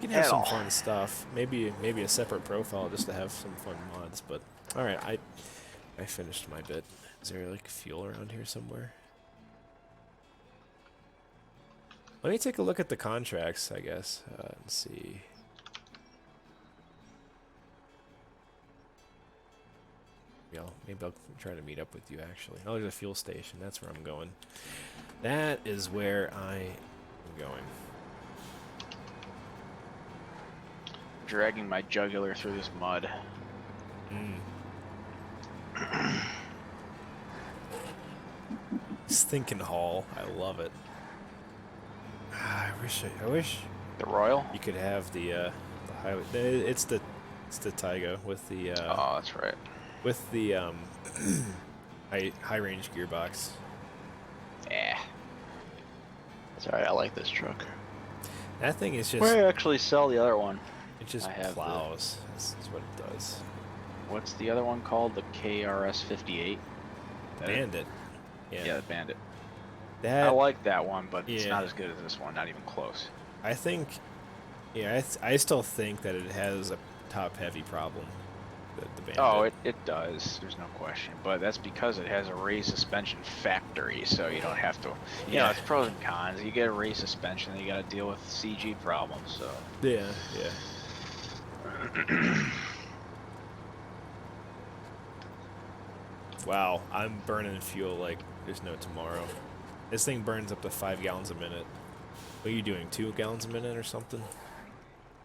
You can have some fun stuff. Maybe a separate profile just to have some fun mods, but alright, I finished my bit. Is there like fuel around here somewhere? Let me take a look at the contracts, I guess. Let's see. Maybe I'll try to meet up with you, actually. Oh, there's a fuel station. That's where I'm going. That is where I am going. Dragging my jugular through this mud. Stinking haul. I love it. I wish The Royal? you could have the highway. It's the Taiga with the Oh, that's right. with the high range gearbox. Yeah. That's alright. I like this truck. That thing is just. Where I actually sell the other one? It just I have plows. That's what it does. What's the other one called? The KRS 58. Bandit. Yeah, the Bandit. That I like that one, but it's yeah. not as good as this one. Not even close. I think. Yeah, I still think that it has a top heavy problem. The Bandit. Oh, it does. There's no question. But that's because it has a raised suspension factory, so you don't have to. You know, it's pros and cons. You get a raised suspension, then you got to deal with CG problems. So. Yeah. Wow, I'm burning fuel like there's no tomorrow. This thing burns up to 5 gallons a minute. What are you doing, 2 gallons a minute or something?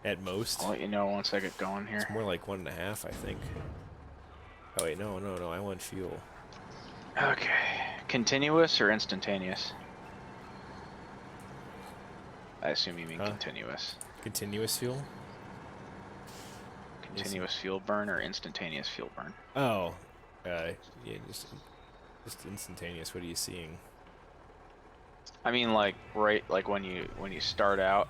At most? I'll let you know once I get going here. It's more like 1.5, I think. Oh wait, no, I want fuel. Okay. Continuous or instantaneous? I assume you mean continuous. Continuous fuel? Continuous fuel burn or instantaneous fuel burn? Oh, yeah, just instantaneous. What are you seeing? I mean, like when you start out.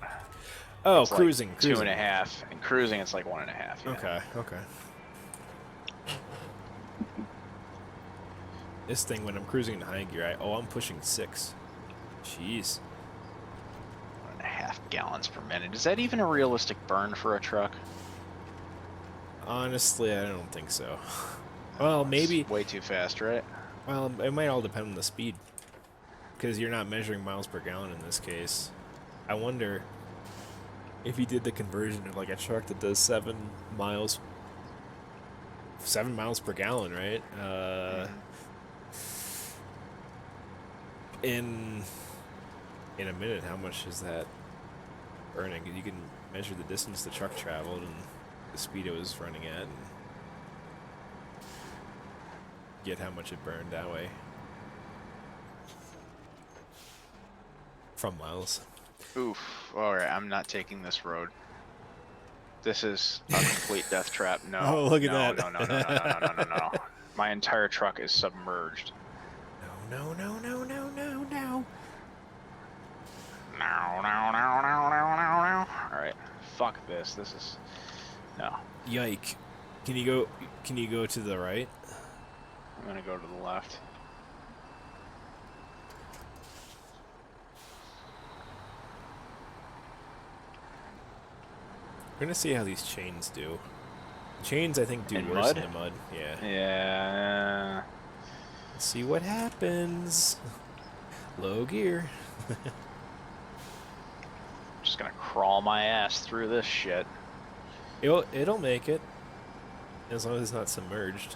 Oh, it's cruising, like cruising. 2.5, and cruising it's like 1.5. Yeah. Okay. This thing, when I'm cruising in high gear, I'm pushing 6. Jeez. 1.5 gallons per minute. Is that even a realistic burn for a truck? Honestly, I don't think so. Well, maybe. Way too fast, right? Well, it might all depend on the speed, because you're not measuring miles per gallon in this case. I wonder if you did the conversion of like a truck that does 7 miles per gallon, right? in a minute, how much is that burning? You can measure the distance the truck traveled and the speed it was running at, and get how much it burned that way from miles. Oof. Alright, I'm not taking this road. This is a complete death trap. No. Oh, look at no, that. no, no, no, no, no, no, no, no, no. My entire truck is submerged. No, no, no, no, no, no, no. No, no, no, no, no, no, no. Alright. Fuck this. This is... No. Yike. Can you go to the right? I'm gonna go to the left. We're gonna see how these chains do. Chains, I think, do In worse mud? in the mud. Yeah. Yeah. Let's see what happens. Low gear. Just gonna crawl my ass through this shit. It'll make it, as long as it's not submerged.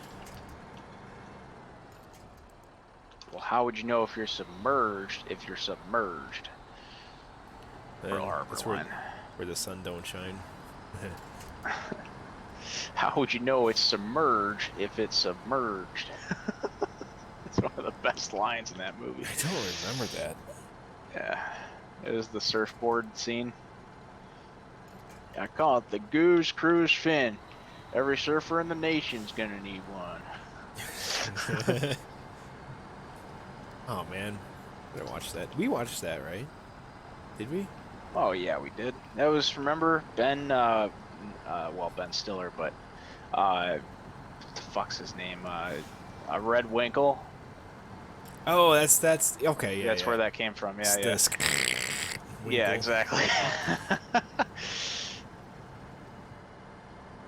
Well, how would you know if you're submerged if you're submerged? And Pearl Harbor that's line. where the sun don't shine. How would you know it's submerged if it's submerged? It's one of the best lines in that movie. I don't remember that. Yeah. It was the surfboard scene. I call it the Goose Cruise Fin. Every surfer in the nation's gonna need one. Oh man, I gotta watch that. We watched that, right? Did we? Oh yeah, we did. That was, remember, Ben, well, Ben Stiller, but, what the fuck's his name? Red Winkle. Oh, that's okay. Yeah, That's where that came from. Yeah, yeah. Yeah, exactly.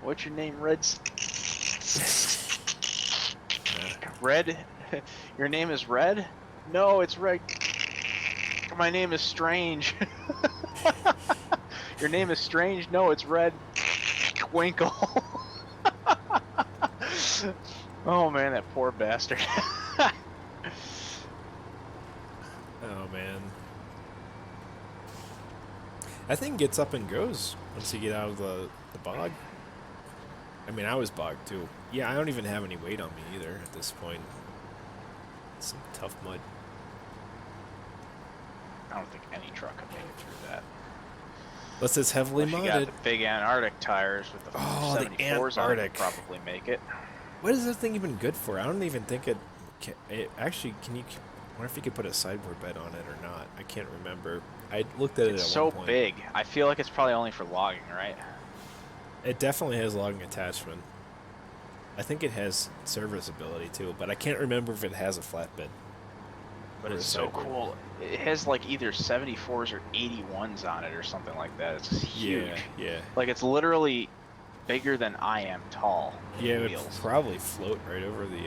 What's your name, Red? Red? Your name is Red? No, it's Red. My name is Strange. Your name is Strange? No, it's Red Winkle. Oh man, that poor bastard. Oh man, that thing gets up and goes once you get out of the bog. I mean, I was bogged too. Yeah, I don't even have any weight on me either at this point. Some tough mud. I don't think any truck could make it through that. Unless it's heavily Unless you got modded. the big Antarctic tires with the 74s on it, Antarctic. probably make it. What is that thing even good for? I don't even think it actually, can you... I wonder if you could put a sideboard bed on it or not. I can't remember. I looked at it It's at so one point. big. I feel like it's probably only for logging, right? It definitely has logging attachment. I think it has serviceability too, but I can't remember if it has a flatbed. But Or a it's so sideboard. cool. It has like either 74s or 81s on it or something like that. It's huge. Yeah, yeah. Like it's literally bigger than I am tall. Yeah, it would wheels. probably float right over the,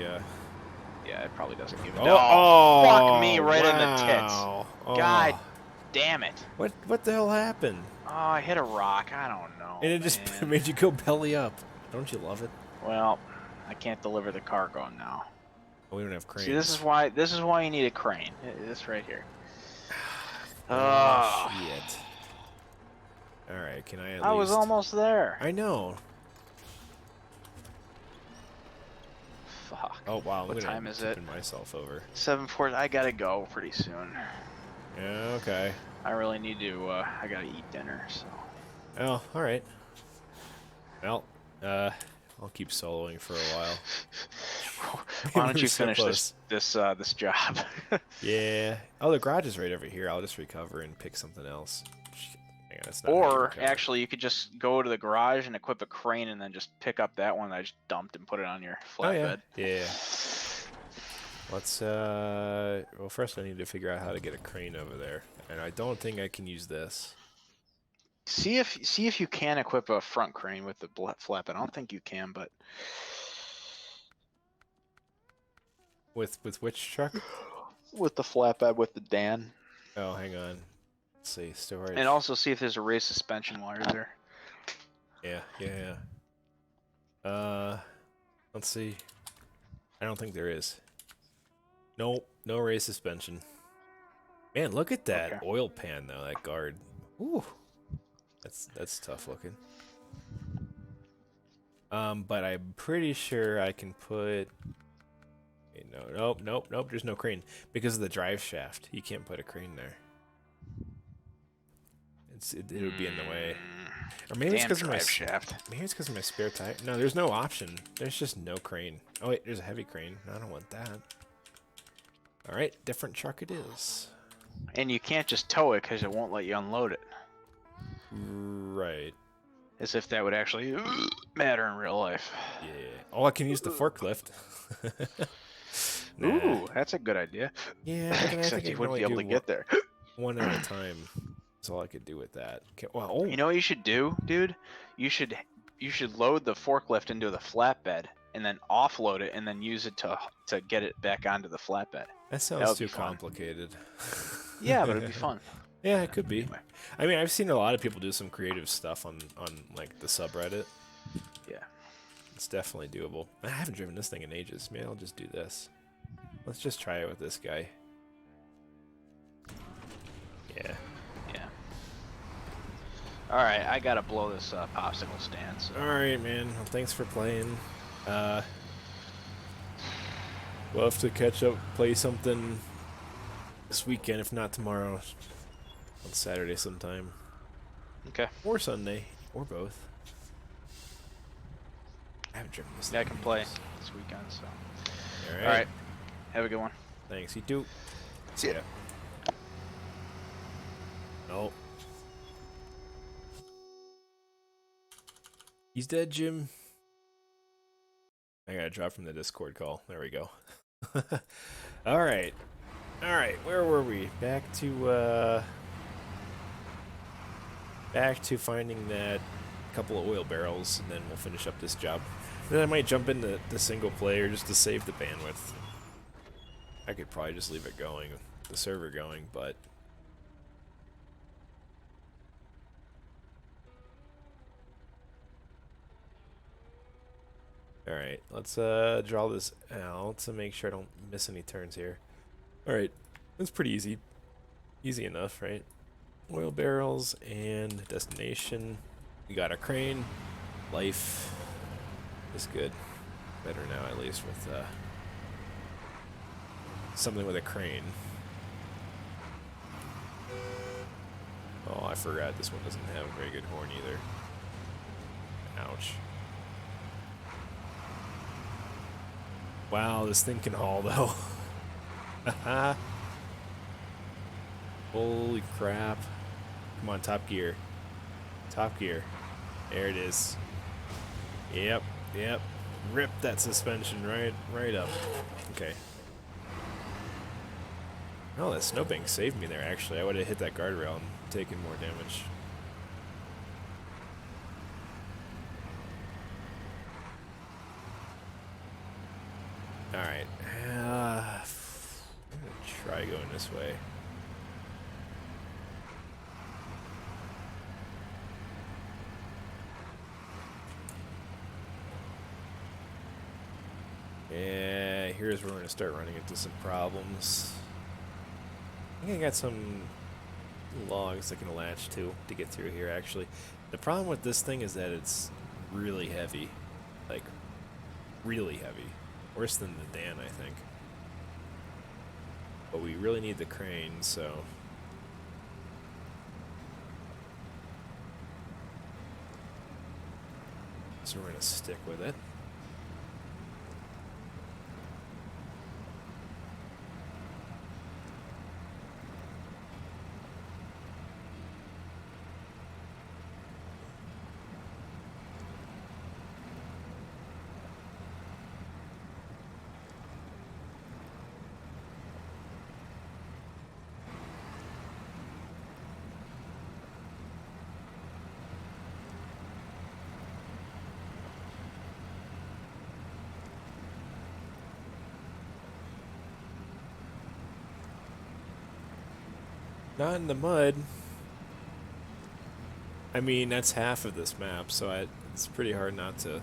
Yeah, it probably doesn't give a Oh, fuck me right in the tits. wow. God Oh. damn it. What the hell happened? Oh, I hit a rock. I don't know. And it just made you go belly up. Don't you love it? Well, I can't deliver the cargo now. We don't have cranes. See, this is why you need a crane. This right here. Oh, shit. Alright, can I at least... I was almost there. I know. Fuck. Oh, wow. What time is it? Tipping myself over. 7:40. I gotta go pretty soon. Yeah, okay. I really need to, I gotta eat dinner, so. Oh, alright. Well, I'll keep soloing for a while. Why don't you So finish close. this job? Yeah. Oh, the garage is right over here. I'll just recover and pick something else. Hang on, it's not how you Or, recover. actually, you could just go to the garage and equip a crane and then just pick up that one that I just dumped and put it on your Oh, yeah. flatbed. Yeah. Let's, well, first I need to figure out how to get a crane over there. And I don't think I can use this. See if you can equip a front crane with the flatbed. I don't think you can, but With which truck? with the flatbed with the Dan. Oh, hang on. Let's see, storage. And also see if there's a race suspension while you're there. Yeah. Let's see. I don't think there is. Nope, no race suspension. Man, look at that Okay. oil pan though. That guard. Ooh, that's tough looking. But I'm pretty sure I can put. Wait, no, nope. There's no crane because of the drive shaft. You can't put a crane there. It would be in the way. Or maybe it's Damn because of my drive shaft. maybe it's because of my spare tire. No, there's no option. There's just no crane. Oh wait, there's a heavy crane. No, I don't want that. All right, different truck it is. And you can't just tow it because it won't let you unload it. Right. As if that would actually matter in real life. Yeah. Oh, I can use the forklift. Nah. Ooh, that's a good idea. Yeah, but then I Except think I you can wouldn't only be able do to get there. one at a time. That's all I could do with that. Okay, well, oh, You know what you should do, dude? You should load the forklift into the flatbed and then offload it and then use it to get it back onto the flatbed. that sounds too complicated. Yeah, but it'd be fun. Yeah, it could be. Anyway. I mean, I've seen a lot of people do some creative stuff on like the subreddit. Yeah. It's definitely doable. I haven't driven this thing in ages. Maybe I'll just do this. Let's just try it with this guy. Yeah. Yeah. All right, I gotta blow this popsicle stand. So. All right, man. Well, thanks for playing. We'll have to catch up, play something this weekend, if not tomorrow. On Saturday sometime. Okay. Or Sunday. Or both. I haven't driven this Yeah, I thing can in play years. this weekend. So. All right. All right. Have a good one. Thanks. You too. See ya. Nope. He's dead, Jim. I gotta drop from the Discord call. There we go. All right. All right. Where were we? Back to finding that couple of oil barrels, and then we'll finish up this job. Then I might jump into the single player just to save the bandwidth. I could probably just leave it going, the server going, but alright, let's draw this out to make sure I don't miss any turns here. Alright, that's pretty easy. Easy enough, right? Oil barrels and destination. We got a crane. Life is good. Better now, at least, with something with a crane. Oh, I forgot this one doesn't have a very good horn either. Ouch. Wow, this thing can haul though. Haha. Holy crap. Come on, top gear. Top gear. There it is. Yep, yep. Rip that suspension right up. Okay. Oh, that snowbank saved me there, actually. I would have hit that guardrail and taken more damage. Alright. I'm gonna try going this way. Yeah, here's where we're gonna start running into some problems. I think I got some logs I can latch to get through here, actually. The problem with this thing is that it's really heavy. Like, really heavy. Worse than the Dan, I think. But we really need the crane, so... So we're gonna stick with it. Not in the mud. I mean, that's half of this map, so it's pretty hard not to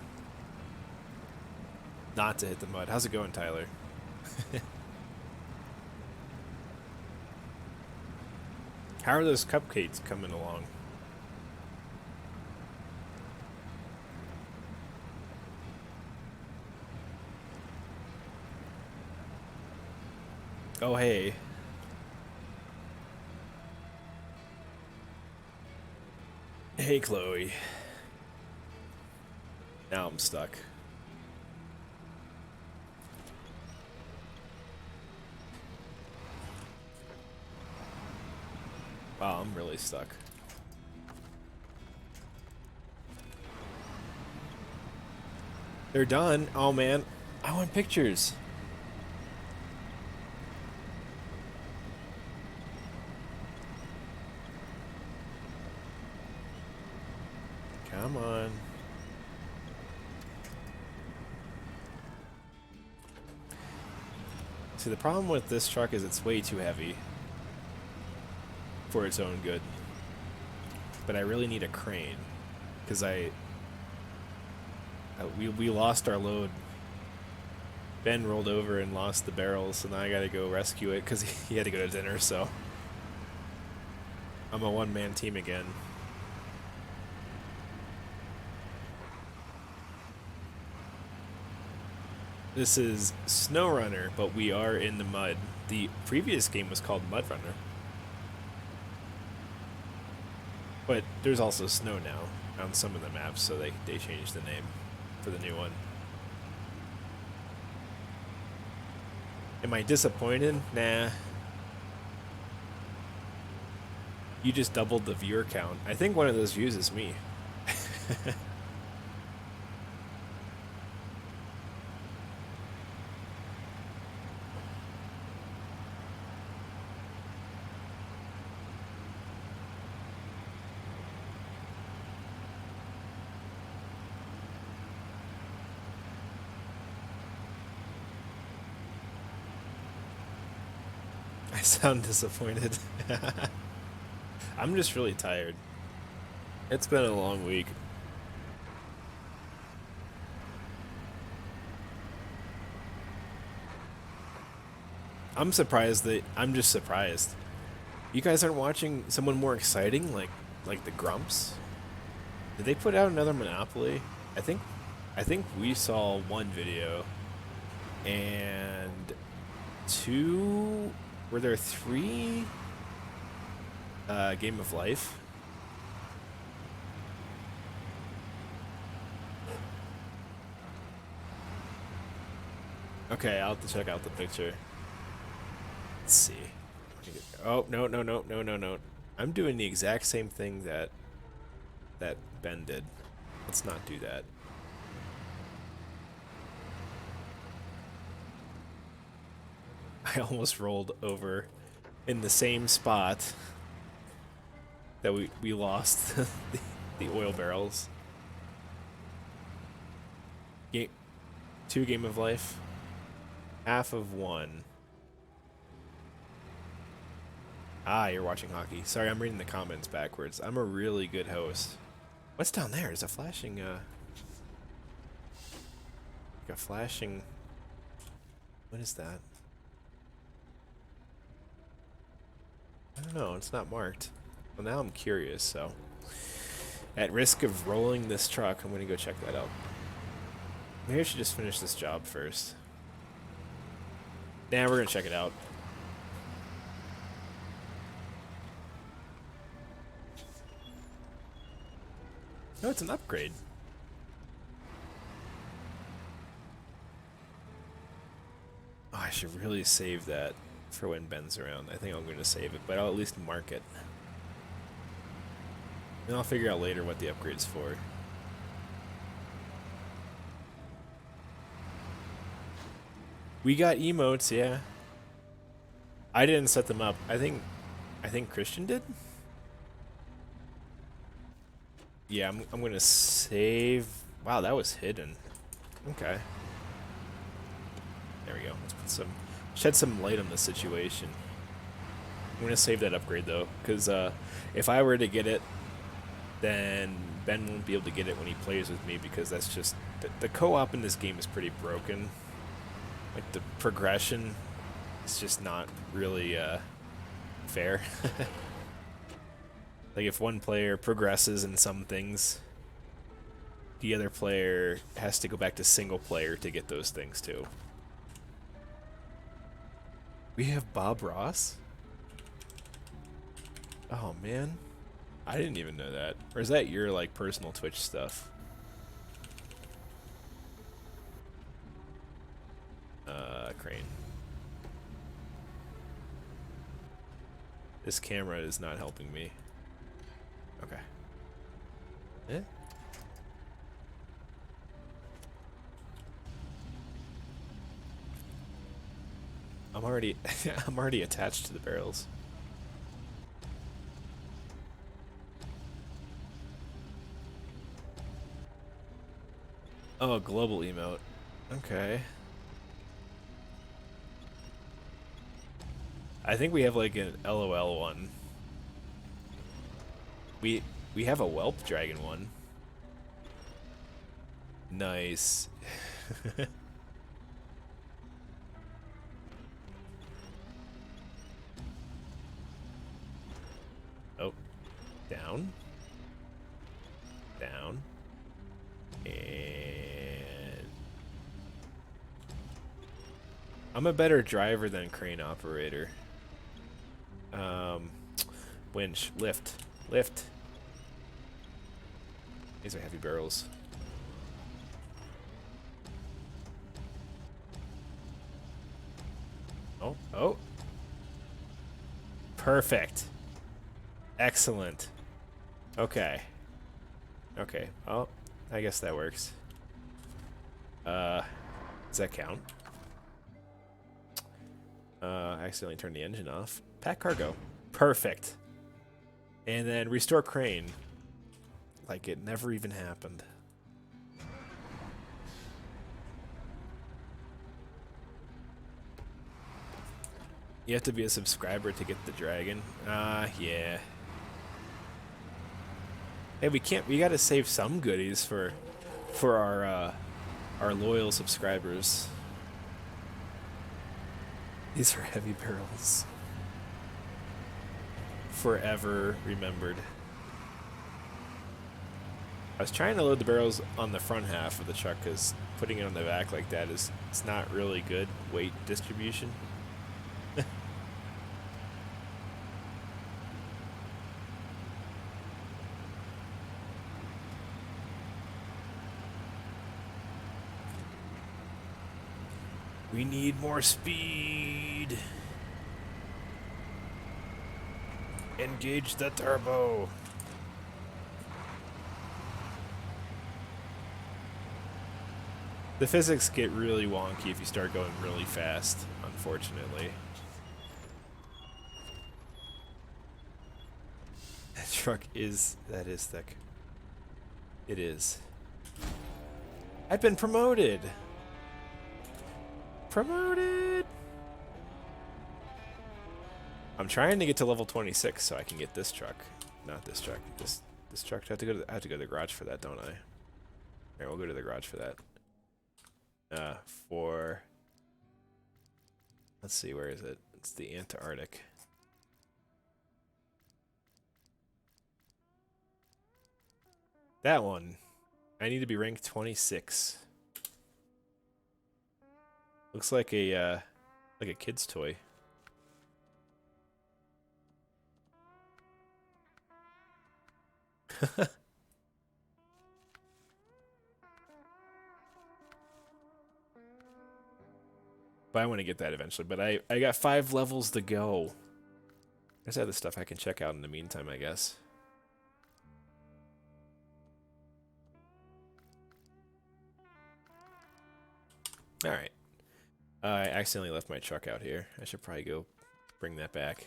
hit the mud. How's it going, Tyler? How are those cupcakes coming along? Oh, hey. Hey, Chloe. Now I'm stuck. Wow, I'm really stuck. They're done. Oh, man. I want pictures. Come on. See, the problem with this truck is it's way too heavy for its own good. But I really need a crane because we lost our load. Ben rolled over and lost the barrels, so now I gotta go rescue it because he had to go to dinner, so I'm a one-man team again. This is SnowRunner, but we are in the mud. The previous game was called Mud Runner. But there's also snow now on some of the maps, so they changed the name for the new one. Am I disappointed? Nah. You just doubled the viewer count. I think one of those views is me. I sound disappointed. I'm just really tired. It's been a long week. I'm just surprised. You guys aren't watching someone more exciting like the Grumps? Did they put out another Monopoly? I think we saw one video and two. Were there three Game of Life? Okay, I'll have to check out the picture. Let's see. Oh, no, no, no, no, no, no. I'm doing the exact same thing that Ben did. Let's not do that. I almost rolled over in the same spot that we lost the oil barrels. Two Game of Life. Half of one. Ah, you're watching hockey. Sorry, I'm reading the comments backwards. I'm a really good host. What's down there? Is a flashing, like a flashing... What is that? I don't know. It's not marked. Well, now I'm curious, so... At risk of rolling this truck, I'm going to go check that out. Maybe I should just finish this job first. Nah, we're going to check it out. No, it's an upgrade. Oh, I should really save that for when Ben's around. I think I'm going to save it, but I'll at least mark it. And I'll figure out later what the upgrade's for. We got emotes, yeah. I didn't set them up. I think Christian did. Yeah, I'm gonna save. Wow, that was hidden. Okay. There we go. Let's put shed some light on the situation. I'm gonna save that upgrade though, because if I were to get it, then Ben won't be able to get it when he plays with me, because that's just the co-op in this game is pretty broken. Like the progression is just not really fair. Like if one player progresses in some things, the other player has to go back to single player to get those things too. We have Bob Ross? Oh man. I didn't even know that. Or is that your like personal Twitch stuff? Crane. This camera is not helping me. Okay. Eh? I'm already I'm already attached to the barrels. Oh, a global emote. Okay. I think we have like an LOL one. We have a Whelp Dragon one. Nice. Oh, down. Down. And I'm a better driver than crane operator. Winch, lift, lift. These are heavy barrels. Oh, oh. Perfect. Excellent. Okay. Okay. Oh, I guess that works. Does that count? I accidentally turned the engine off. Pack cargo. Perfect. And then restore crane. Like it never even happened. You have to be a subscriber to get the dragon. Yeah. Hey, we gotta save some goodies for our loyal subscribers. These are heavy barrels. Forever remembered. I was trying to load the barrels on the front half of the truck because putting it on the back like that it's not really good weight distribution. We need more speed. Engage the turbo. The physics get really wonky if you start going really fast, unfortunately. That truck that is thick. It is. I've been promoted! Promoted! I'm trying to get to level 26 so I can get this truck. Not this truck. This truck. I have to go to the garage for that, don't I? Alright, we'll go to the garage for that. Let's see, where is it? It's the Antarctic. That one. I need to be ranked 26. Looks like a kid's toy. But I want to get that eventually. But I got 5 levels to go. There's other stuff I can check out in the meantime, I guess. Alright. I accidentally left my truck out here. I should probably go bring that back.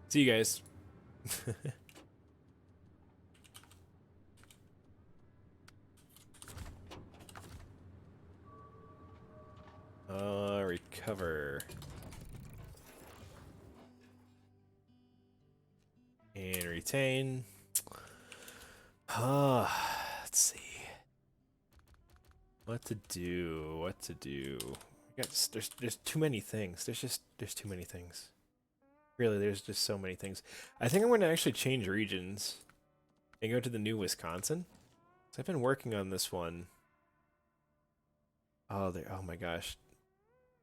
See you guys. Recover. And retain. Let's see. What to do. There's too many things. There's too many things. Really, there's just so many things. I think I'm going to actually change regions and go to the new Wisconsin. So I've been working on this one. Oh, there. Oh my gosh,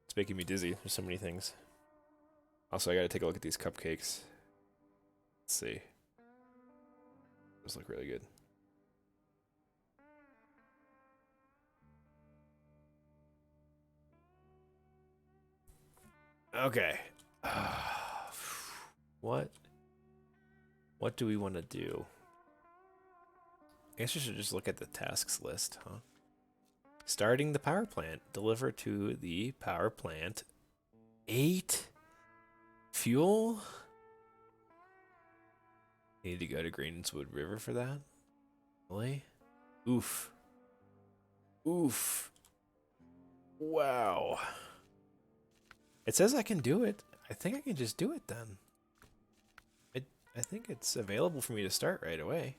it's making me dizzy. There's so many things. Also, I got to take a look at these cupcakes. Let's see. Those look really good. Okay. What? What do we want to do? I guess we should just look at the tasks list, huh? Starting the power plant. Deliver to the power plant 8 fuel. Need to go to Greenswood River for that? Really? Oof. Oof. Wow. It says I can do it. I think I can just do it then. I think it's available for me to start right away.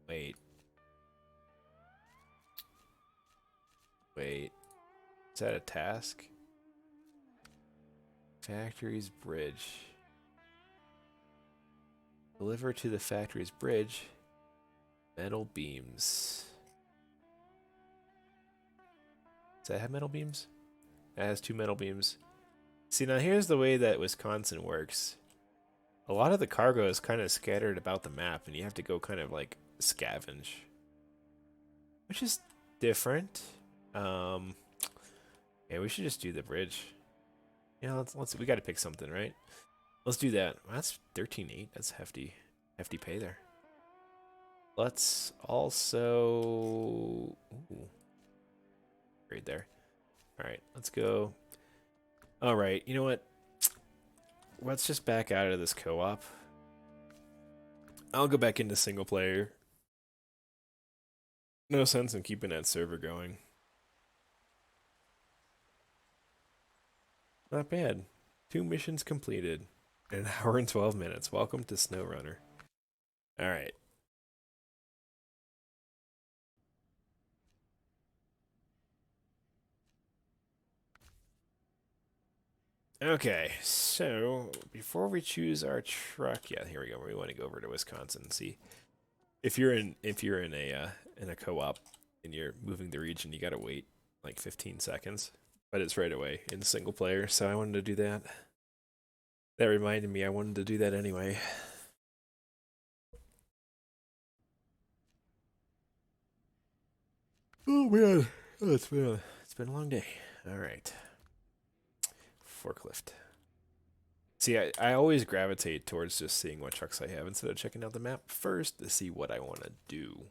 Wait. Wait. Is that a task? Factory's bridge. Deliver to the factory's bridge metal beams. Does that have metal beams? It has 2 metal beams. See, now here's the way that Wisconsin works. A lot of the cargo is kind of scattered about the map, and you have to go kind of like scavenge, which is different. Yeah, we should just do the bridge. Yeah, let's we got to pick something, right? Let's do that. Well, that's 13.8. That's hefty pay there. Let's also right there. All right, let's go. All right, you know what? Let's just back out of this co-op. I'll go back into single player. No sense in keeping that server going. Not bad. 2 missions completed. In 1 hour and 12 minutes. Welcome to SnowRunner. Alright. Okay, so before we choose our truck, yeah, here we go. We want to go over to Wisconsin and see if you're in a co-op and you're moving the region, you gotta wait like 15 seconds, but it's right away in single player. So I wanted to do that. That reminded me I wanted to do that anyway. Oh man, it's been a long day. All right, forklift. See, I always gravitate towards just seeing what trucks I have instead of checking out the map first to see what I want to do.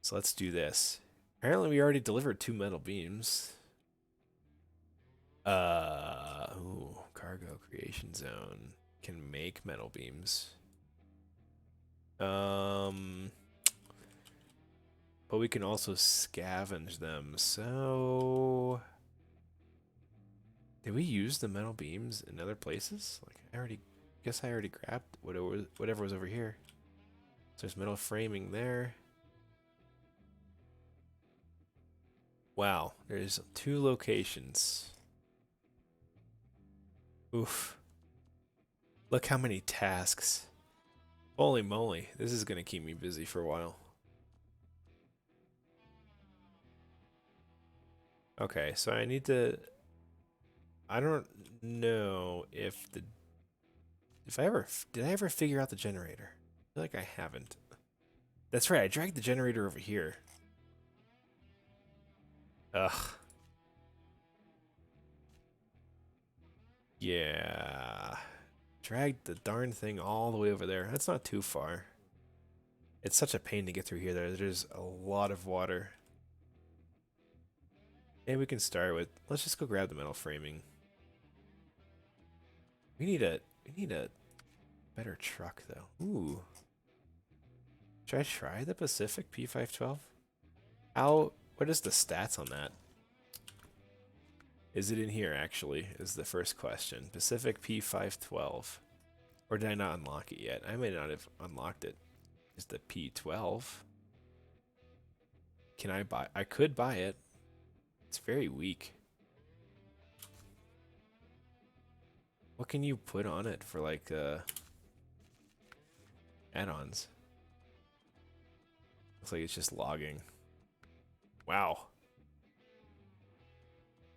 So let's do this. Apparently we already delivered 2 metal beams. Ooh, cargo creation zone. Can make metal beams. But we can also scavenge them. So did we use the metal beams in other places? Like I guess I already grabbed whatever was over here. So there's metal framing there. Wow, there's 2 locations. Oof. Look how many tasks. Holy moly, this is gonna keep me busy for a while. Okay, so I need to... I don't know if did I ever figure out the generator? I feel like I haven't. That's right, I dragged the generator over here. Ugh. Yeah. Dragged the darn thing all the way over there. That's not too far. It's such a pain to get through here. There's a lot of water. And we can start with, let's just go grab the metal framing. We need a better truck though. Ooh. Should I try the Pacific P512? What is the stats on that? Is it in here actually? Is the first question. Pacific P512. Or did I not unlock it yet? I may not have unlocked it. Is the P12? Can I buy? I could buy it. It's very weak. What can you put on it for like add-ons? Looks like it's just logging. Wow.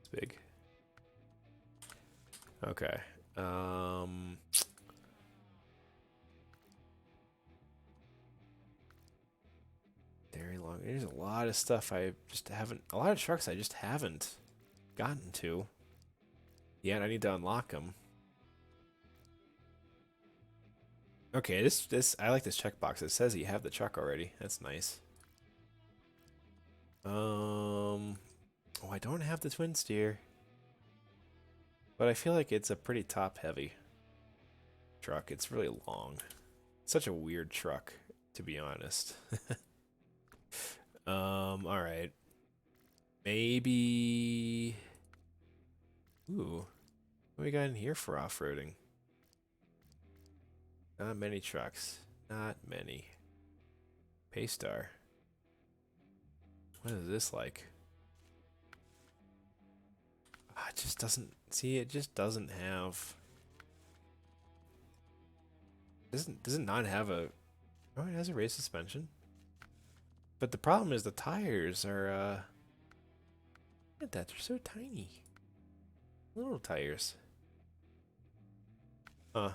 It's big. Okay. Very long. There's a lot of stuff I just haven't. A lot of trucks I just haven't gotten to. Yeah, I need to unlock them. Okay, this I like this checkbox. It says you have the truck already. That's nice. Oh, I don't have the twin steer, but I feel like it's a pretty top-heavy truck. It's really long. Such a weird truck, to be honest. All right. Maybe. Ooh, what we got in here for off-roading? Not many trucks. Not many. Paystar. What is this like? It just doesn't. See, it just doesn't have. Does it not have a? Oh, it has a race suspension. But the problem is the tires are. Look at that, they're so tiny. Little tires. Huh.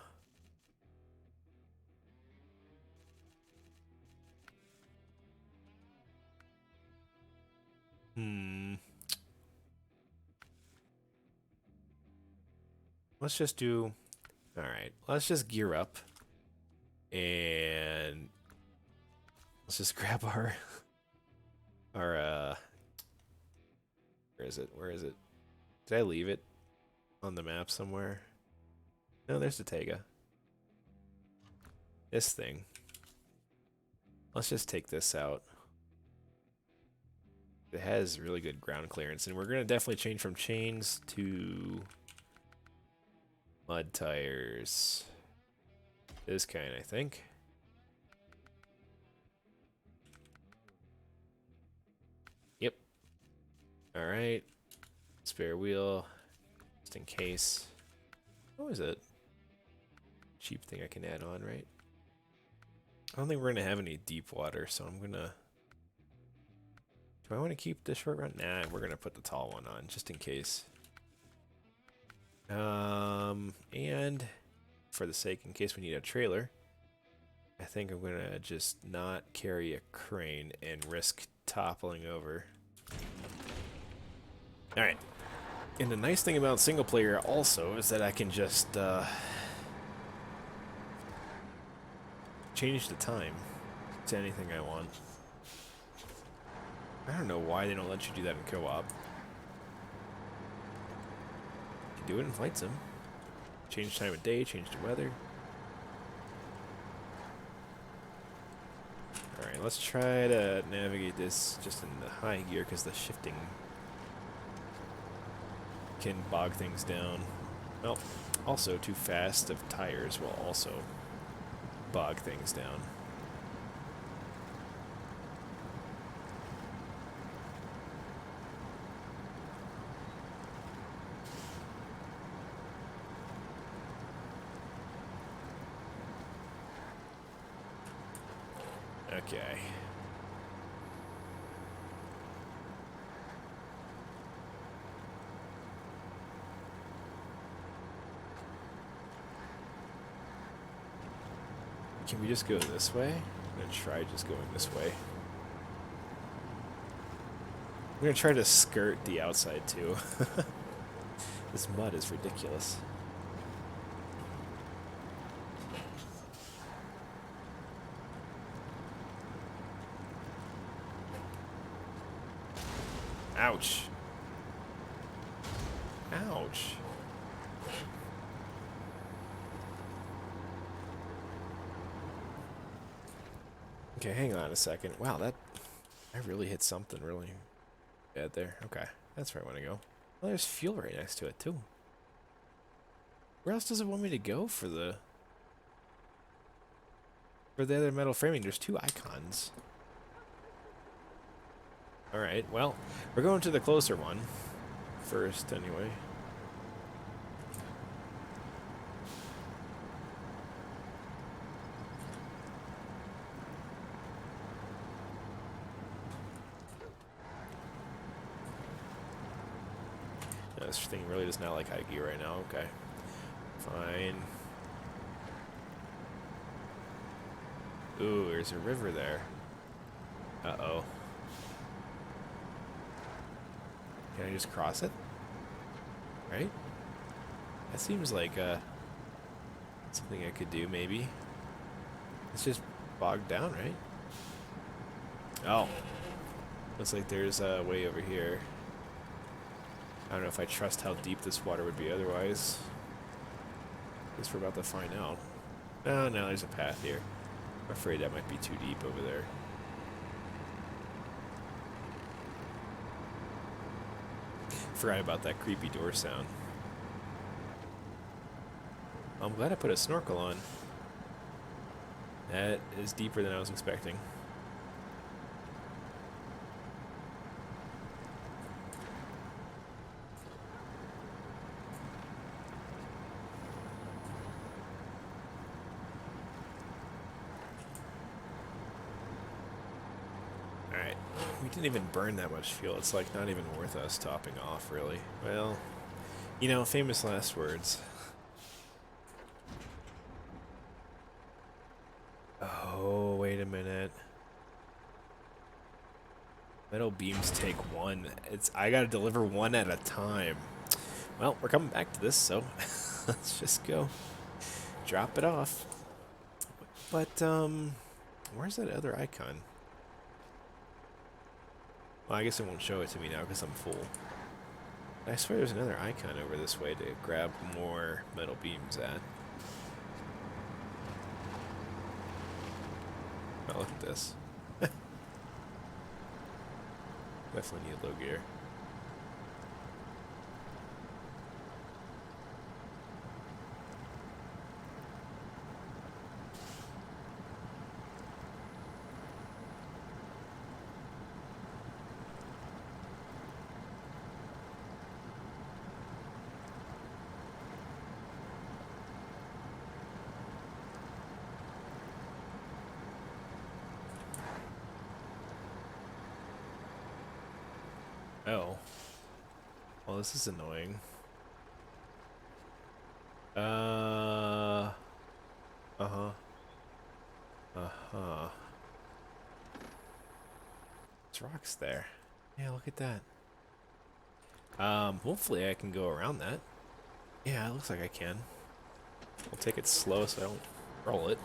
Let's just do. All right. Let's just gear up, and let's just grab our. Where is it? Where is it? Did I leave it on the map somewhere? No, there's the Tega. This thing. Let's just take this out. It has really good ground clearance, and we're gonna definitely change from chains to mud tires. This kind, I think. Yep. All right. Spare wheel, just in case. What was it? Cheap thing I can add on, right? I don't think we're gonna have any deep water, so I'm gonna. Do I want to keep the short run? Nah, we're gonna put the tall one on just in case. And for the sake, in case we need a trailer, I think I'm gonna just not carry a crane and risk toppling over. All right. And the nice thing about single player also is that I can just change the time to anything I want. I don't know why they don't let you do that in co-op. You can do it in Flight Sim. Change time of day, change the weather. Alright, let's try to navigate this just in the high gear because the shifting can bog things down. Well, also too fast of tires will also bog things down. Okay. Can we just go this way? I'm gonna try just going this way. I'm gonna try to skirt the outside too. This mud is ridiculous. Ouch. Ouch. Okay, hang on a second. Wow, I really hit something really bad there. Okay, that's where I want to go. Well, there's fuel right next to it, too. Where else does it want me to go for the other metal framing? There's two icons. Alright, well, we're going to the closer one first, anyway. this thing really does not like high gear right now. Okay. Fine. Ooh, there's a river there. Uh-oh. Can I just cross it? Right? That seems like something I could do, maybe. It's just bogged down, right? Oh. Looks like there's a way over here. I don't know if I trust how deep this water would be otherwise. Guess we're about to find out. Oh, no, there's a path here. I'm afraid that might be too deep over there. Forgot about that creepy door sound. I'm glad I put a snorkel on. That is deeper than I was expecting. Alright, we didn't even burn that much fuel. It's like not even worth us topping off, really. Well, you know, famous last words. Oh, wait a minute. Metal beams take one. I gotta deliver one at a time. Well, we're coming back to this, so let's just go. Drop it off. But, where's that other icon? Well, I guess it won't show it to me now because I'm full. I swear there's another icon over this way to grab more metal beams at. Oh, look at this. Definitely need low gear. Oh. Well, this is annoying. Uh-huh. Uh-huh. There's rocks there. Yeah, look at that. Hopefully I can go around that. Yeah, it looks like I can. I'll take it slow so I don't roll it.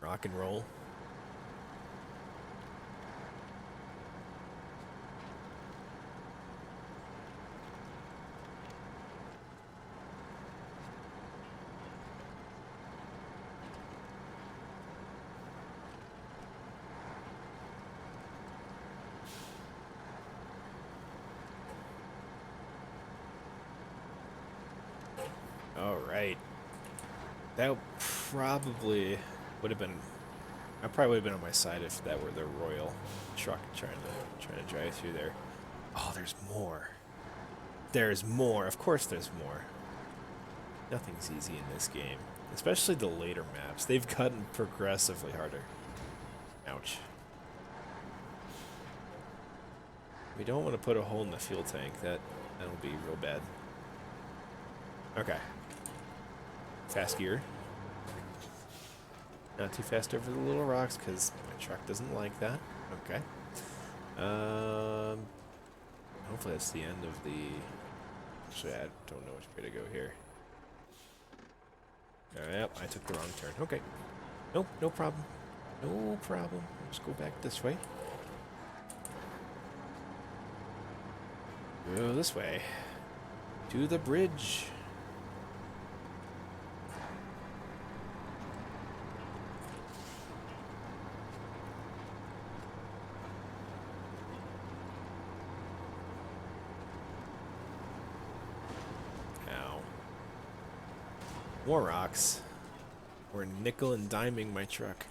Rock and roll. Alright. That probably would have been... I probably would have been on my side if that were the royal truck trying to drive through there. Oh, there's more. There's more. Of course there's more. Nothing's easy in this game. Especially the later maps. They've gotten progressively harder. Ouch. We don't want to put a hole in the fuel tank. That'll be real bad. Okay. Fast gear. Not too fast over the little rocks because my truck doesn't like that. Okay. Hopefully that's the end of the... Actually, I don't know which way to go here. Yep, I took the wrong turn. Okay. Nope, no problem. No problem. Let's go back this way. Go this way. To the bridge. More rocks. We're nickel and diming my truck.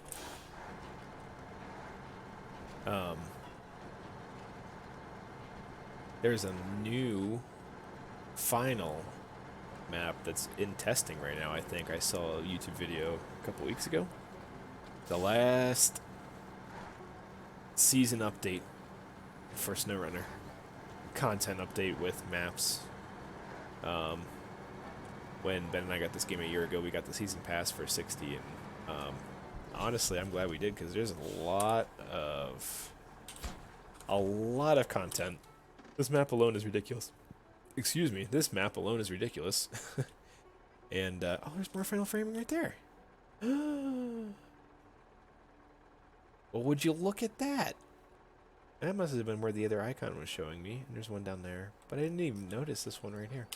There's a new final map that's in testing right now, I think. I saw a YouTube video a couple weeks ago. The last season update for SnowRunner. content update with maps. When Ben and I got this game a year ago, we got the season pass for 60, and honestly, I'm glad we did because there's a lot of content. This map alone is ridiculous. Excuse me, this map alone is ridiculous. And oh, there's more final framing right there. Well, would you look at that? That must have been where the other icon was showing me. And there's one down there, but I didn't even notice this one right here.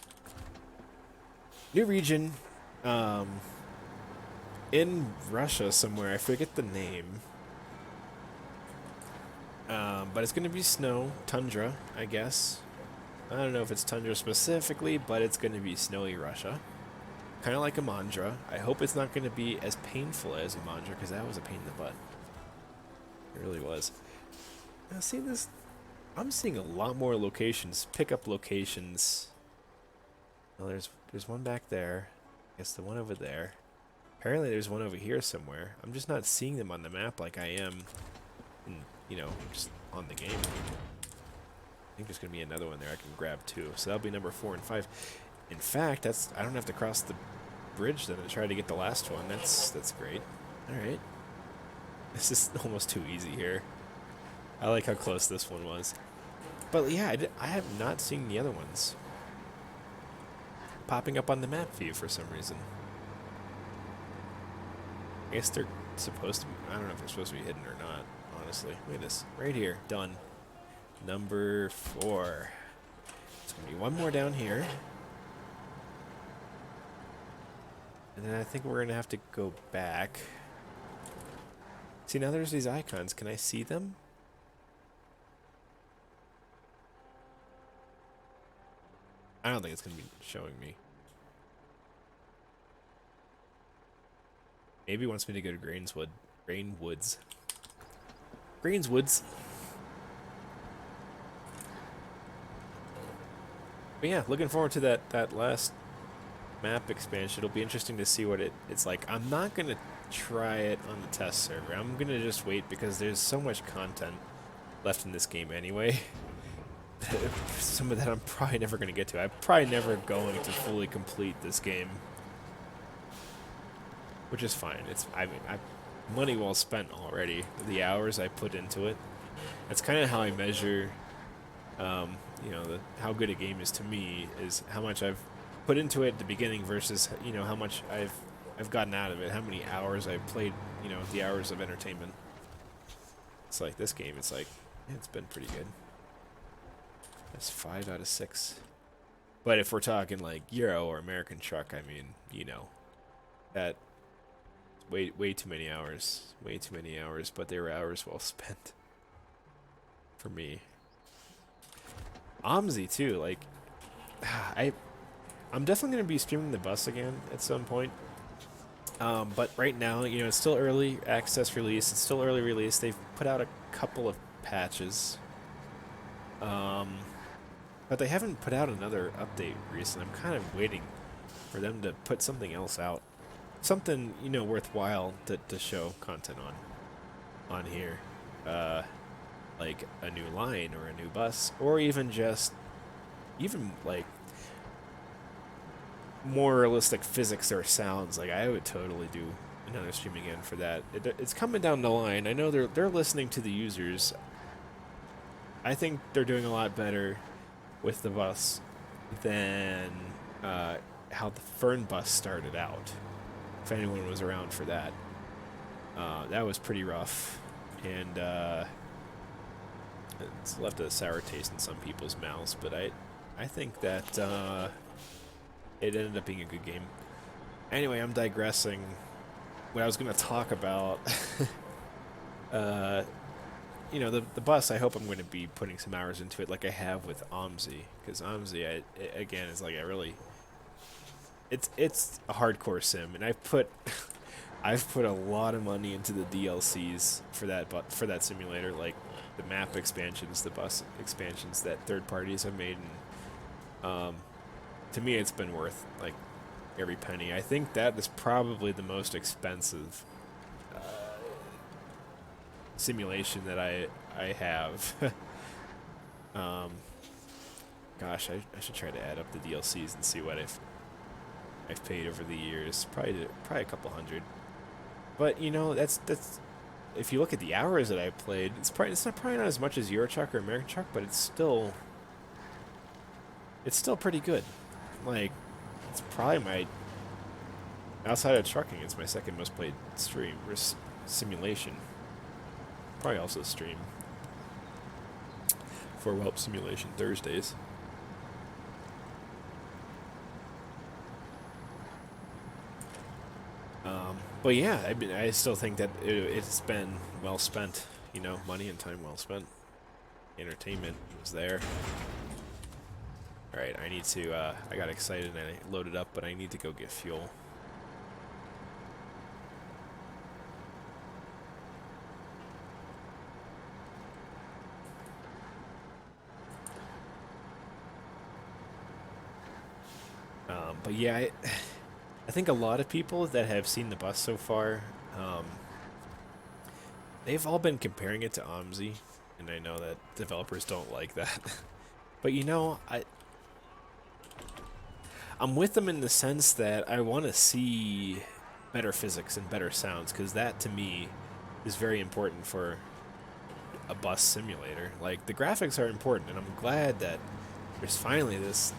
New region, in Russia somewhere. I forget the name. But it's gonna be snow, tundra, I guess. I don't know if it's tundra specifically, but it's gonna be snowy Russia. Kind of like a Mandra. I hope it's not gonna be as painful as a Mandra, because that was a pain in the butt. It really was. Now see this, I'm seeing a lot more locations, pickup locations. Oh, there's one back there. I guess the one over there. Apparently there's one over here somewhere. I'm just not seeing them on the map like I am, you know, just on the game. I think there's gonna be another one there I can grab too. So that'll be number 4 and 5. In fact, I don't have to cross the bridge then to try to get the last one. That's great. All right. This is almost too easy here. I like how close this one was. But yeah, I have not seen the other ones popping up on the map view for some reason. I guess they're supposed to be, I don't know if they're supposed to be hidden or not, honestly. Look at this. Right here. Done. Number 4. There's going to be one more down here. And then I think we're going to have to go back. See, now there's these icons. Can I see them? I don't think it's going to be showing me. Maybe it wants me to go to Grainwoods. But yeah, looking forward to that last map expansion. It'll be interesting to see what it's like. I'm not going to try it on the test server. I'm going to just wait because there's so much content left in this game anyway. Some of that I'm probably never going to get to. I'm probably never going to fully complete this game. Which is fine. I mean, money well spent already. The hours I put into it. That's kind of how I measure, you know, how good a game is to me, is how much I've put into it at the beginning versus, you know, how much I've gotten out of it, how many hours I've played, you know, the hours of entertainment. It's like this game, it's like, yeah, it's been pretty good. That's 5 out of 6. But if we're talking like Euro or American Truck, I mean, you know, that way too many hours. Way too many hours, but they were hours well spent. For me. OMSI too, like, I'm definitely going to be streaming the bus again at some point. But right now, you know, it's still early access release. It's still early release. They've put out a couple of patches. But they haven't put out another update recently. I'm kind of waiting for them to put something else out. Something, you know, worthwhile to show content on here. Like a new line or a new bus, or even like more realistic physics or sounds. Like, I would totally do another stream again for that. It's coming down the line. I know they're listening to the users. I think they're doing a lot better with the bus than how the Fern bus started out. If anyone was around for that, that was pretty rough, and it's left a sour taste in some people's mouths. But I think that it ended up being a good game. Anyway, I'm digressing. What I was going to talk about, you know, the bus, I hope I'm going to be putting some hours into it like I have with OMSI. Because OMSI, again, is like it's a hardcore sim. And I've put a lot of money into the DLCs for that simulator, like the map expansions, the bus expansions that third parties have made. And to me, it's been worth, like, every penny. I think that is probably the most expensive simulation that I have. Gosh, I should try to add up the DLCs and see what I've paid over the years. Probably a couple hundred. But you know, that's if you look at the hours that I played, probably not as much as Euro Truck or American Truck, but it's still pretty good. Like, it's probably my, outside of trucking, it's my second most played stream or simulation. Probably also stream for Whelp Simulation Thursdays. But yeah, I mean, I still think that it's been well spent. You know, money and time well spent. Entertainment was there. All right, I need to. I got excited and I loaded up, but I need to go get fuel. But yeah, I think a lot of people that have seen the bus so far, they've all been comparing it to OMSI, and I know that developers don't like that. But you know, I'm with them in the sense that I want to see better physics and better sounds, because that to me is very important for a bus simulator. Like, the graphics are important, and I'm glad that there's finally this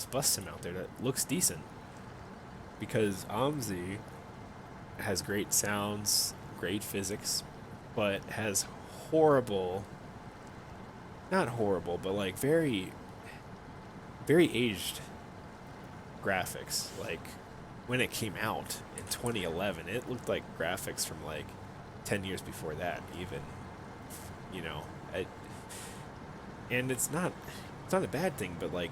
bus sim out there that looks decent. Because OMSI has great sounds, great physics, but has horrible, not horrible, but like very, very aged graphics. Like, when it came out in 2011, it looked like graphics from like 10 years before that, even. You know, and it's not a bad thing, but like,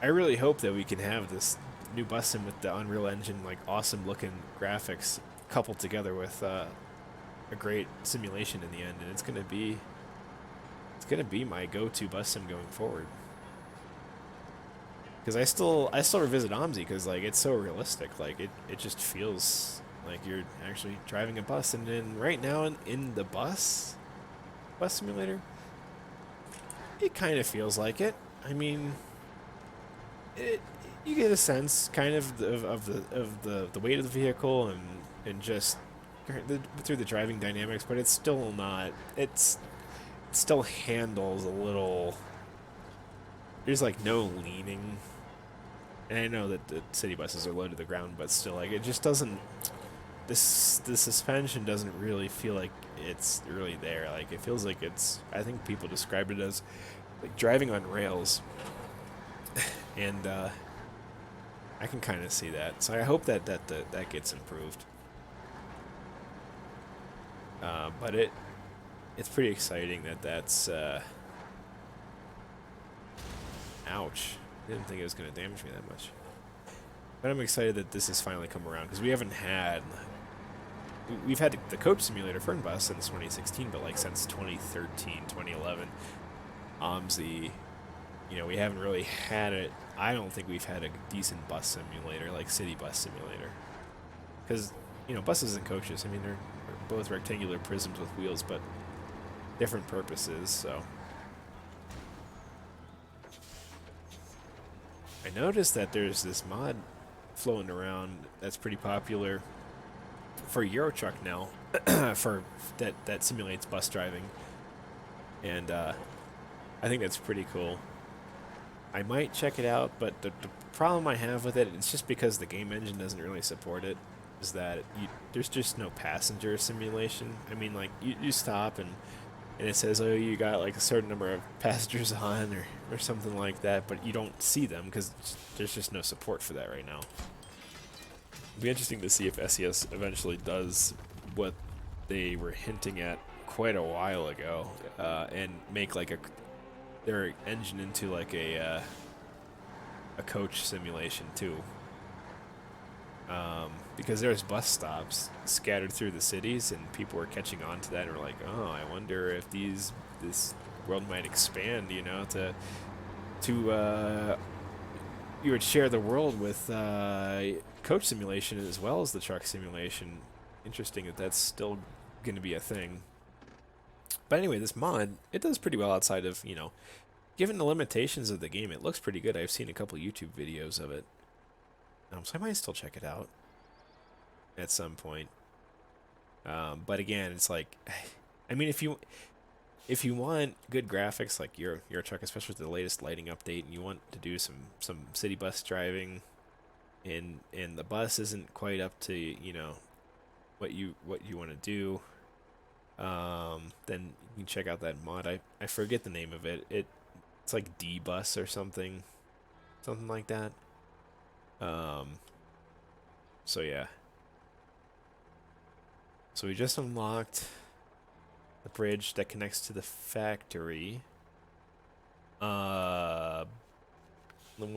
I really hope that we can have this new bus sim with the Unreal Engine, like, awesome looking graphics coupled together with a great simulation in the end, and it's gonna be my go-to bus sim going forward. Because I still revisit OMSI because, like, it's so realistic. Like, it just feels like you're actually driving a bus, and then right now in the bus simulator, it kind of feels like it. I mean, you get a sense kind of the weight of the vehicle and just through the driving dynamics, but it's still not. It still handles a little. There's like no leaning, and I know that the city buses are low to the ground, but still, like, it just doesn't. The suspension doesn't really feel like it's really there. Like, it feels like it's. I think people described it as like driving on rails. And I can kind of see that, so I hope that gets improved. But it's pretty exciting that's. Ouch! Didn't think it was gonna damage me that much. But I'm excited that this has finally come around, because we haven't had. We've had the coach simulator for bus since 2016, but like since 2013, 2011, OMSI. You know, we haven't really had it. I don't think we've had a decent bus simulator, like city bus simulator. Because, you know, buses and coaches, I mean, they're both rectangular prisms with wheels, but different purposes, so. I noticed that there's this mod floating around that's pretty popular for Euro Truck now, for that simulates bus driving. And I think that's pretty cool. I might check it out, but the problem I have with it, it's just because the game engine doesn't really support it, is that there's just no passenger simulation. I mean, like, you stop and it says, oh, you got like a certain number of passengers on or something like that, but you don't see them because there's just no support for that right now. It'll be interesting to see if SES eventually does what they were hinting at quite a while ago, and make like their engine into like a coach simulation too. Because there's bus stops scattered through the cities, and people were catching on to that and were like, oh, I wonder if this world might expand, you know, to you would share the world with coach simulation as well as the truck simulation. Interesting that that's still going to be a thing. But anyway, this mod, it does pretty well outside of, you know, given the limitations of the game, it looks pretty good. I've seen a couple YouTube videos of it. So I might still check it out at some point. But again, it's like, I mean, if you want good graphics like your truck, especially with the latest lighting update, and you want to do some city bus driving, and the bus isn't quite up to, you know, what you want to do, then you can check out that mod. I forget the name of it. It's like D bus or something like that. So yeah. So we just unlocked the bridge that connects to the factory. What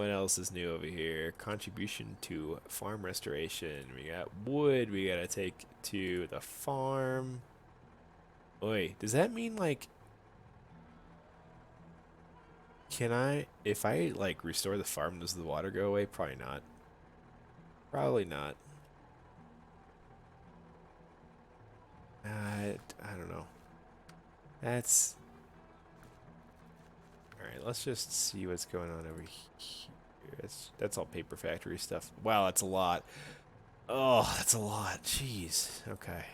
else is new over here? Contribution to farm restoration. We got wood we gotta take to the farm. Wait, does that mean like, if I like restore the farm, does the water go away? Probably not. Probably not. I don't know. That's all right. Let's just see what's going on over here. That's all paper factory stuff. Wow, that's a lot. Oh, that's a lot. Jeez. Okay.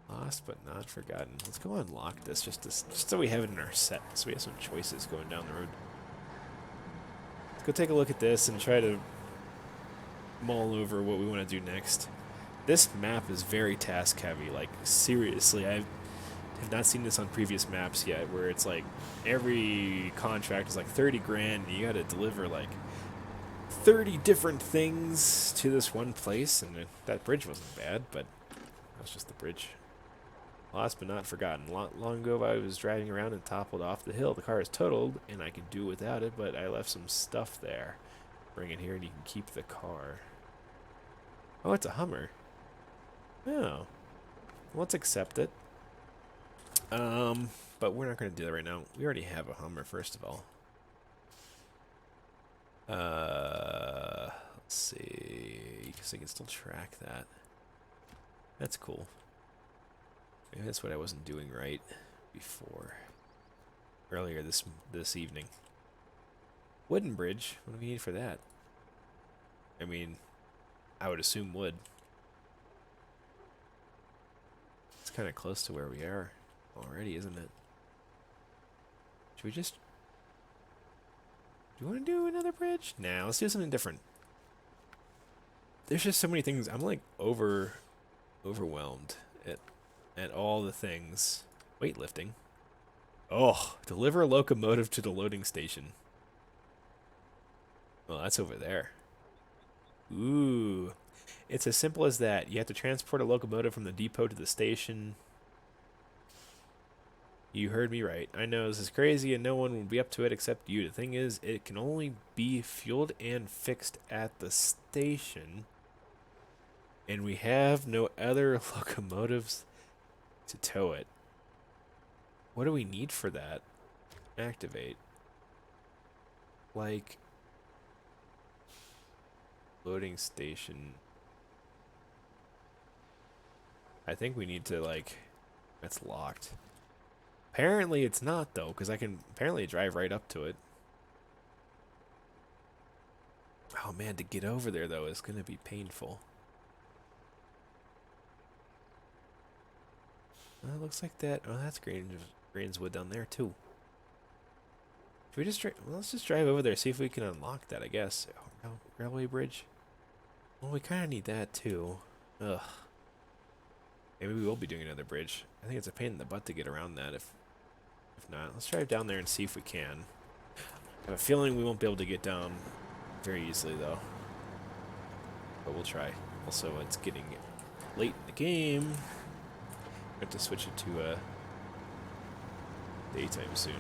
Lost but not forgotten. Let's go unlock this just so we have it in our set, so we have some choices going down the road. Let's go take a look at this and try to mull over what we want to do next. This map is very task heavy. Like seriously, I have not seen this on previous maps yet, where it's like every contract is like 30 grand. And you got to deliver like 30 different things to this one place, and that bridge wasn't bad, but that was just the bridge. Lost but not forgotten. Long ago, I was driving around and toppled off the hill. The car is totaled, and I could do without it, but I left some stuff there. Bring it here, and you can keep the car. Oh, it's a Hummer. Oh. Let's accept it. But we're not going to do that right now. We already have a Hummer, first of all. Let's see. Because I can still track that. That's cool. Maybe that's what I wasn't doing right before. Earlier this evening. Wooden bridge. What do we need for that? I mean, I would assume wood. It's kind of close to where we are already, isn't it? Should we just... Do you want to do another bridge? Nah, let's do something different. There's just so many things. I'm like overwhelmed at all the things. Weightlifting. Oh, deliver a locomotive to the loading station. Well, that's over there. Ooh. It's as simple as that. You have to transport a locomotive from the depot to the station. You heard me right. I know this is crazy and no one will be up to it except you. The thing is, it can only be fueled and fixed at the station. And we have no other locomotives to tow it. What do we need for that? Activate. Like... Loading station. I think we need to, like... That's locked. Apparently it's not, though, because I can apparently drive right up to it. Oh, man, to get over there, though, is going to be painful. It looks like that. Oh, that's Grainswood down there, too. Should we just well, let's just drive over there, see if we can unlock that, I guess. Oh, railway bridge? Well, we kind of need that, too. Ugh. Maybe we will be doing another bridge. I think it's a pain in the butt to get around that if not. Let's drive down there and see if we can. I have a feeling we won't be able to get down very easily, though. But we'll try. Also, it's getting late in the game. I have to switch it to daytime soon.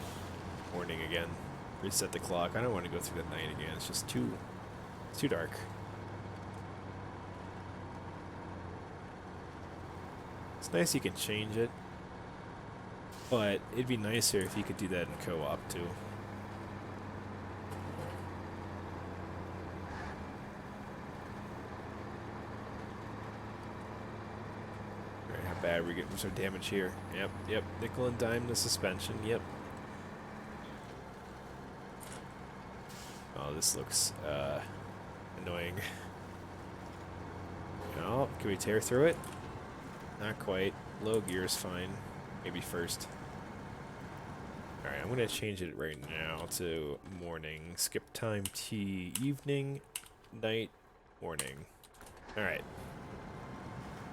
Morning again. Reset the clock. I don't want to go through the night again. It's just too dark. It's nice you can change it. But it'd be nicer if you could do that in co-op too. bad we're getting some damage here. Yep, yep. Nickel and dime the suspension. Yep. Oh, this looks annoying. Oh, can we tear through it? Not quite. Low gear is fine. Maybe first. Alright, I'm going to change it right now to morning. Skip time T, evening, night, morning. Alright.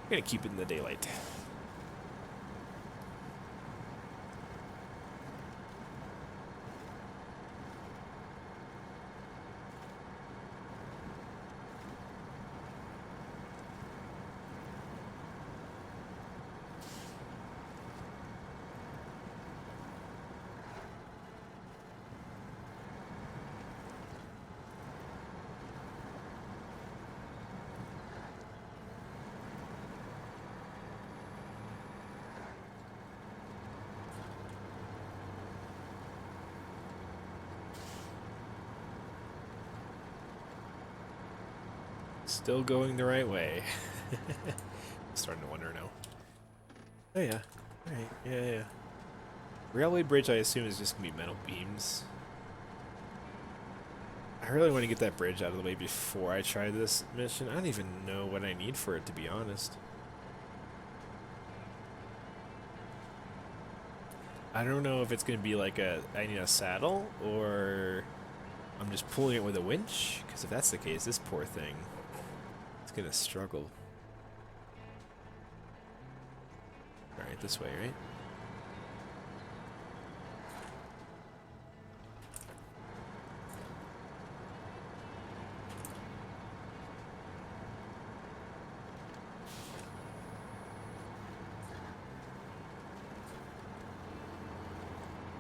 I'm going to keep it in the daylight. Still going the right way. Starting to wonder now. Oh yeah. Alright, yeah. Railway bridge, I assume, is just going to be metal beams. I really want to get that bridge out of the way before I try this mission. I don't even know what I need for it, to be honest. I don't know if it's going to be like I need a saddle, or I'm just pulling it with a winch. Because if that's the case, this poor thing is going to struggle. Alright, this way, right?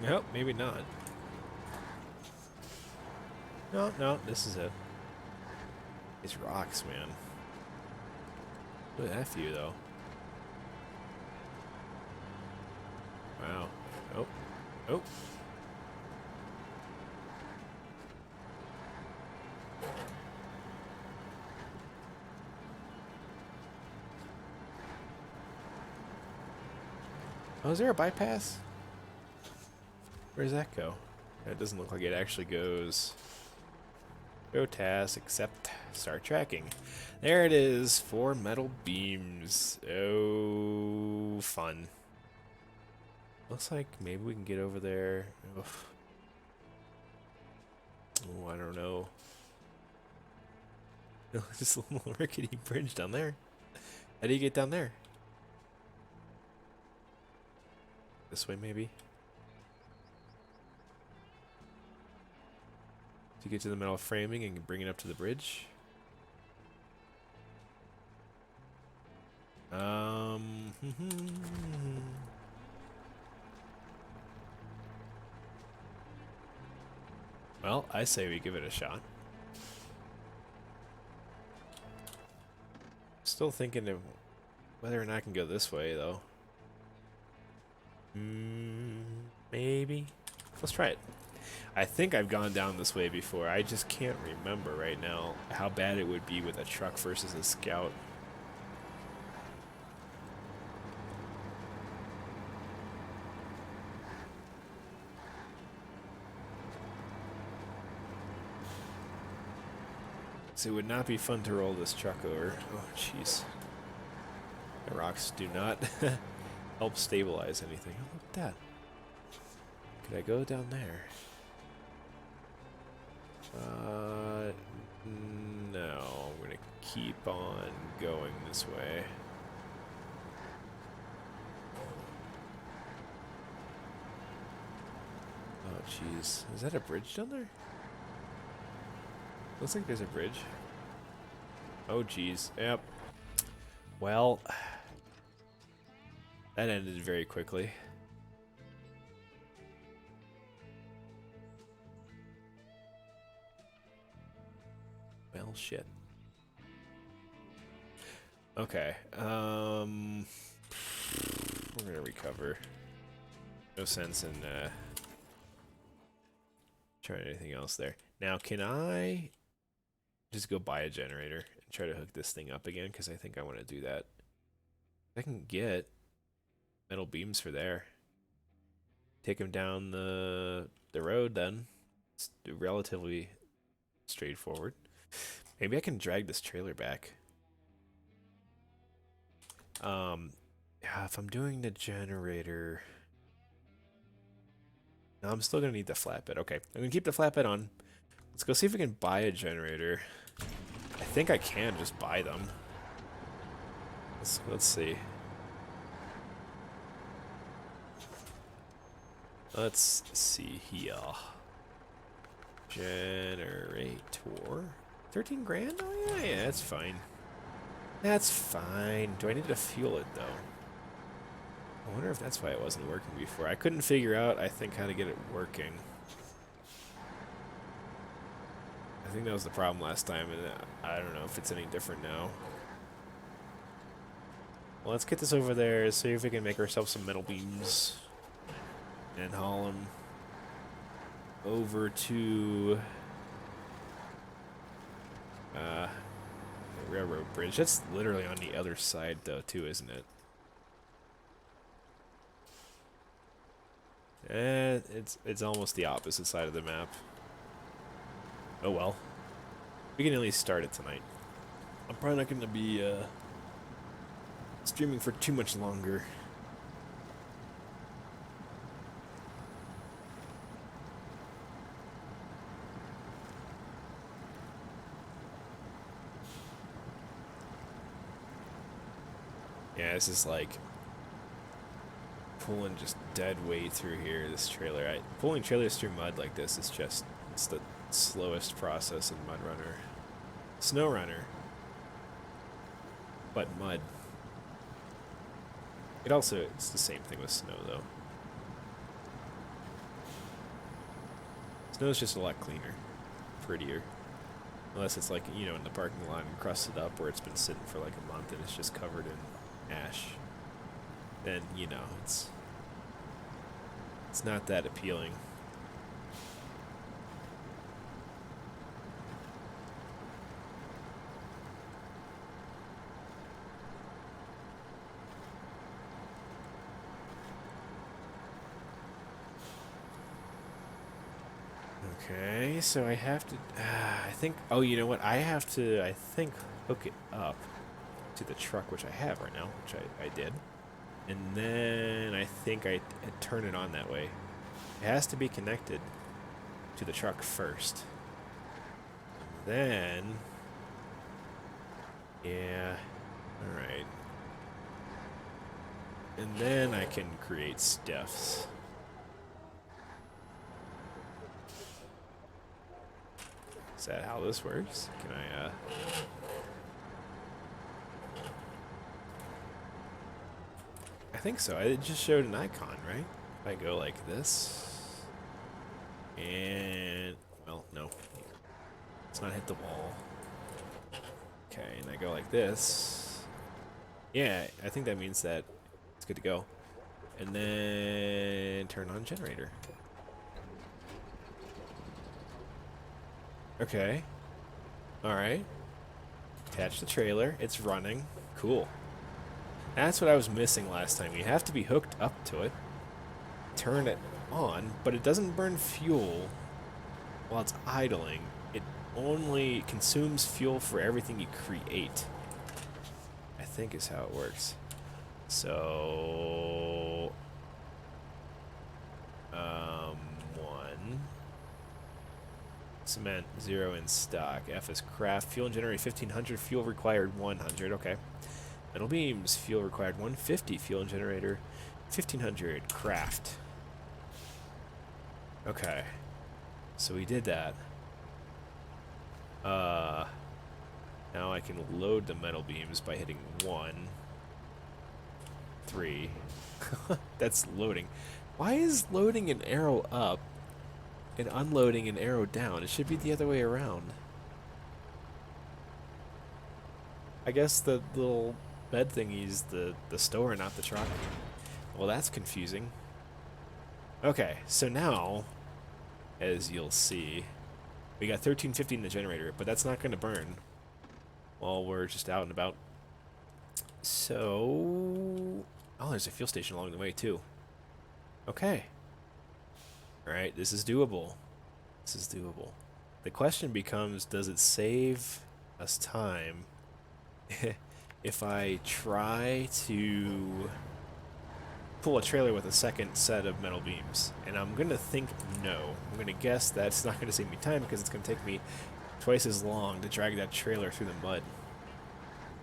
Nope, maybe not. No, this is it. These rocks, man. Look at that view, though. Wow. Oh. Oh. Oh, is there a bypass? Where does that go? It doesn't look like it actually goes. Go task, accept, start tracking. There it is, 4 metal beams. Oh, fun. Looks like maybe we can get over there. Oof. Oh, I don't know. No, just a little rickety bridge down there. How do you get down there? This way, maybe? To get to the metal framing and bring it up to the bridge? Well, I say we give it a shot. Still thinking of whether or not I can go this way, though. Maybe. Let's try it. I think I've gone down this way before. I just can't remember right now how bad it would be with a truck versus a scout. So it would not be fun to roll this truck over. Oh, jeez. The rocks do not help stabilize anything. Oh, look at that. Could I go down there? No. I'm gonna keep on going this way. Oh, jeez. Is that a bridge down there? Looks like there's a bridge. Oh, jeez. Yep. Well, that ended very quickly. Well, shit. Okay. We're gonna recover. No sense in trying anything else there. Now, can I just go buy a generator and try to hook this thing up again? Because I think I want to do that. I can get metal beams for there. Take him down the road then. It's relatively straightforward. Maybe I can drag this trailer back. Yeah, if I'm doing the generator... No, I'm still gonna need the flatbed. Okay, I'm gonna keep the flatbed on. Let's go see if we can buy a generator. I think I can just buy them. Let's see. Let's see here. Generator. 13 grand? Oh yeah, that's fine. That's fine. Do I need to fuel it though? I wonder if that's why it wasn't working before. I couldn't figure out, I think, how to get it working. I think that was the problem last time, and I don't know if it's any different now. Well, let's get this over there, see if we can make ourselves some metal beams. And haul them over to the railroad bridge. That's literally on the other side, though, too, isn't it? It's almost the opposite side of the map. Oh well. We can at least start it tonight. I'm probably not going to be streaming for too much longer. Yeah, this is like pulling just dead weight through here, this trailer. Pulling trailers through mud like this is just, it's the slowest process in MudRunner. SnowRunner. But mud. It's the same thing with snow though. Snow's just a lot cleaner. Prettier. Unless it's like, you know, in the parking lot and crusted up where it's been sitting for like a month and it's just covered in ash. Then, you know, it's not that appealing. Okay, so I have to, I think, oh, you know what, I think, hook it up to the truck, which I have right now, which I did. And then I think I turn it on that way. It has to be connected to the truck first. And then, yeah, alright. And then I can create stuffs. Is that how this works? Can I, I think so. It just showed an icon, right? If I go like this, and, well, no. Let's not hit the wall. Okay, and I go like this. Yeah, I think that means that it's good to go. And then turn on generator. Okay. Alright. Attach the trailer. It's running. Cool. That's what I was missing last time. You have to be hooked up to it. Turn it on, but it doesn't burn fuel while it's idling. It only consumes fuel for everything you create. I think is how it works. So... 1... Cement, 0 in stock. F is craft. Fuel generated 1500. Fuel required 100. Okay. Metal beams. Fuel required 150. Fuel generator 1500. Craft. Okay. So we did that. Now I can load the metal beams by hitting 1. 3. That's loading. Why is loading an arrow up and unloading an arrow down? It should be the other way around. I guess the little bed thingy's the store, not the truck. Well, that's confusing. Okay, so now, as you'll see, we got 1350 in the generator, but that's not going to burn while we're just out and about. So, Oh, there's a fuel station along the way, too. Okay. Alright, this is doable. This is doable. The question becomes, does it save us time if I try to pull a trailer with a second set of metal beams? And I'm going to think no. I'm going to guess that it's not going to save me time because it's going to take me twice as long to drag that trailer through the mud.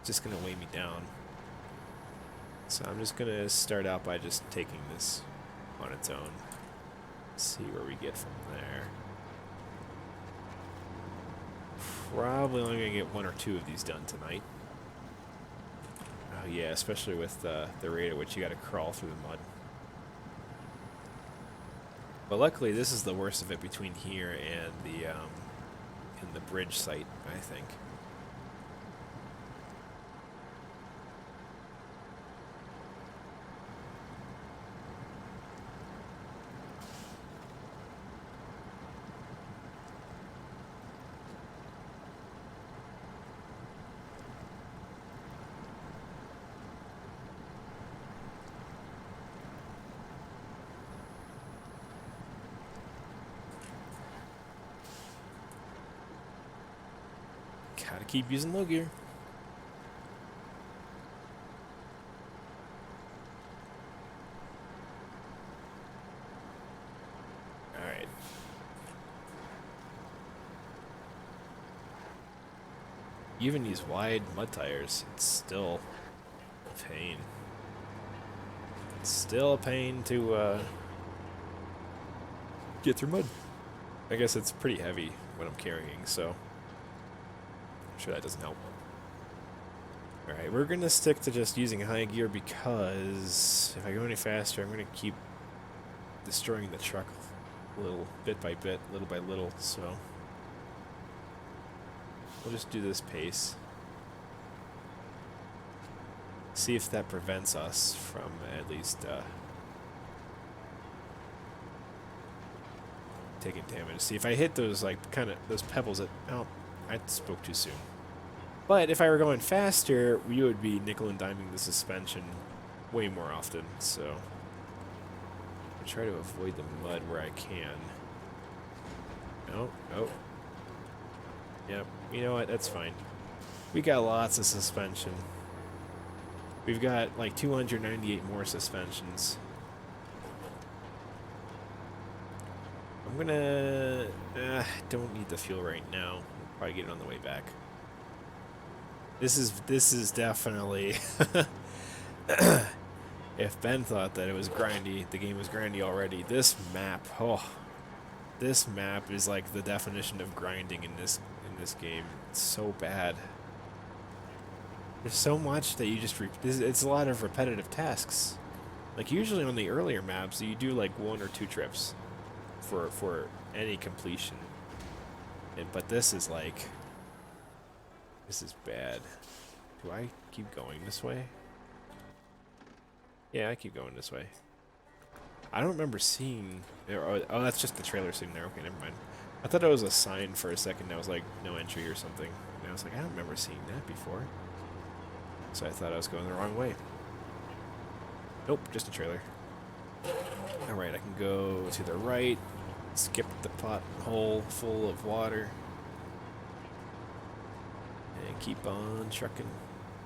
It's just going to weigh me down. So I'm just going to start out by just taking this on its own. See where we get from there. Probably only going to get 1 or 2 of these done tonight. Oh yeah, especially with the rate at which you got to crawl through the mud. But luckily, this is the worst of it between here and the bridge site, I think. Gotta keep using low gear. Alright. Even these wide mud tires, it's still a pain. It's still a pain to get through mud. I guess it's pretty heavy what I'm carrying, so I'm sure that doesn't help. Alright, we're going to stick to just using high gear because if I go any faster, I'm going to keep destroying the truck a little bit by bit, little by little, so we'll just do this pace. See if that prevents us from at least taking damage. See if I hit those like kind of those pebbles that I spoke too soon. But if I were going faster, we would be nickel and diming the suspension way more often. So I try to avoid the mud where I can. No, oh. Yep. You know what? That's fine. We got lots of suspension. We've got like 298 more suspensions. I'm gonna... don't need the fuel right now. We'll probably get it on the way back. This is definitely... If Ben thought that it was grindy, the game was grindy already, this map, this map is like the definition of grinding in this game. It's so bad. There's so much that you just... it's a lot of repetitive tasks. Like usually on the earlier maps, you do like 1 or 2 trips for any completion. But this is like... this is bad. Do I keep going this way? Yeah, I keep going this way. I don't remember seeing... oh, that's just the trailer sitting there. Okay, never mind. I thought it was a sign for a second that was like, no entry or something. And I was like, I don't remember seeing that before. So I thought I was going the wrong way. Nope, just a trailer. Alright, I can go to the right. Skip the pothole full of water. And keep on trucking.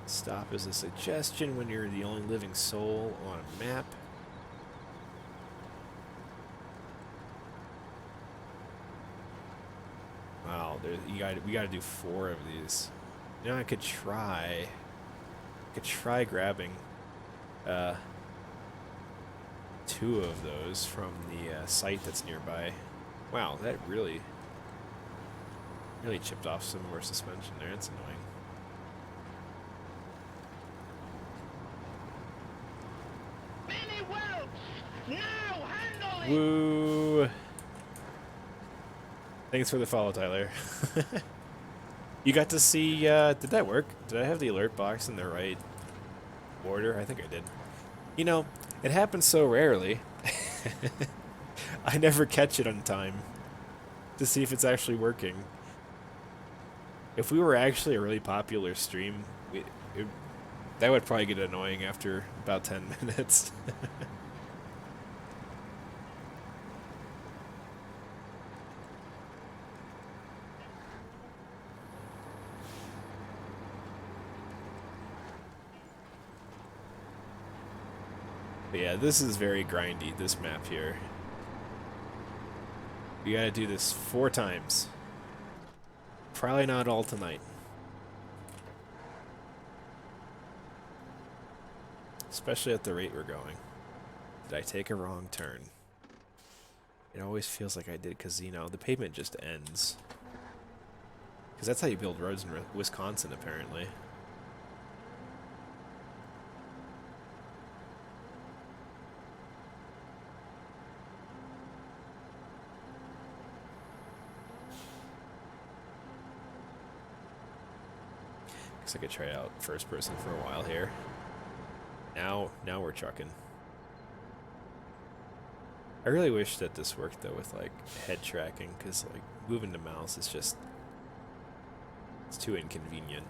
Stop is a suggestion when you're the only living soul on a map. Wow, we gotta do 4 of these. Now I could try grabbing 2 of those from the site that's nearby. Wow, that really chipped off some more suspension there. That's annoying. Woo! Thanks for the follow, Tyler. You got to see, did that work? Did I have the alert box in the right order? I think I did. You know, it happens so rarely. I never catch it on time to see if it's actually working. If we were actually a really popular stream, that would probably get annoying after about 10 minutes. But yeah, this is very grindy, this map here. You gotta do this 4 times. Probably not all tonight. Especially at the rate we're going. Did I take a wrong turn? It always feels like I did because, you know, the pavement just ends. Because that's how you build roads in Wisconsin, apparently. Guess I could try out first person for a while here. Now we're trucking. I really wish that this worked though with like head tracking, because like moving the mouse is just, it's too inconvenient.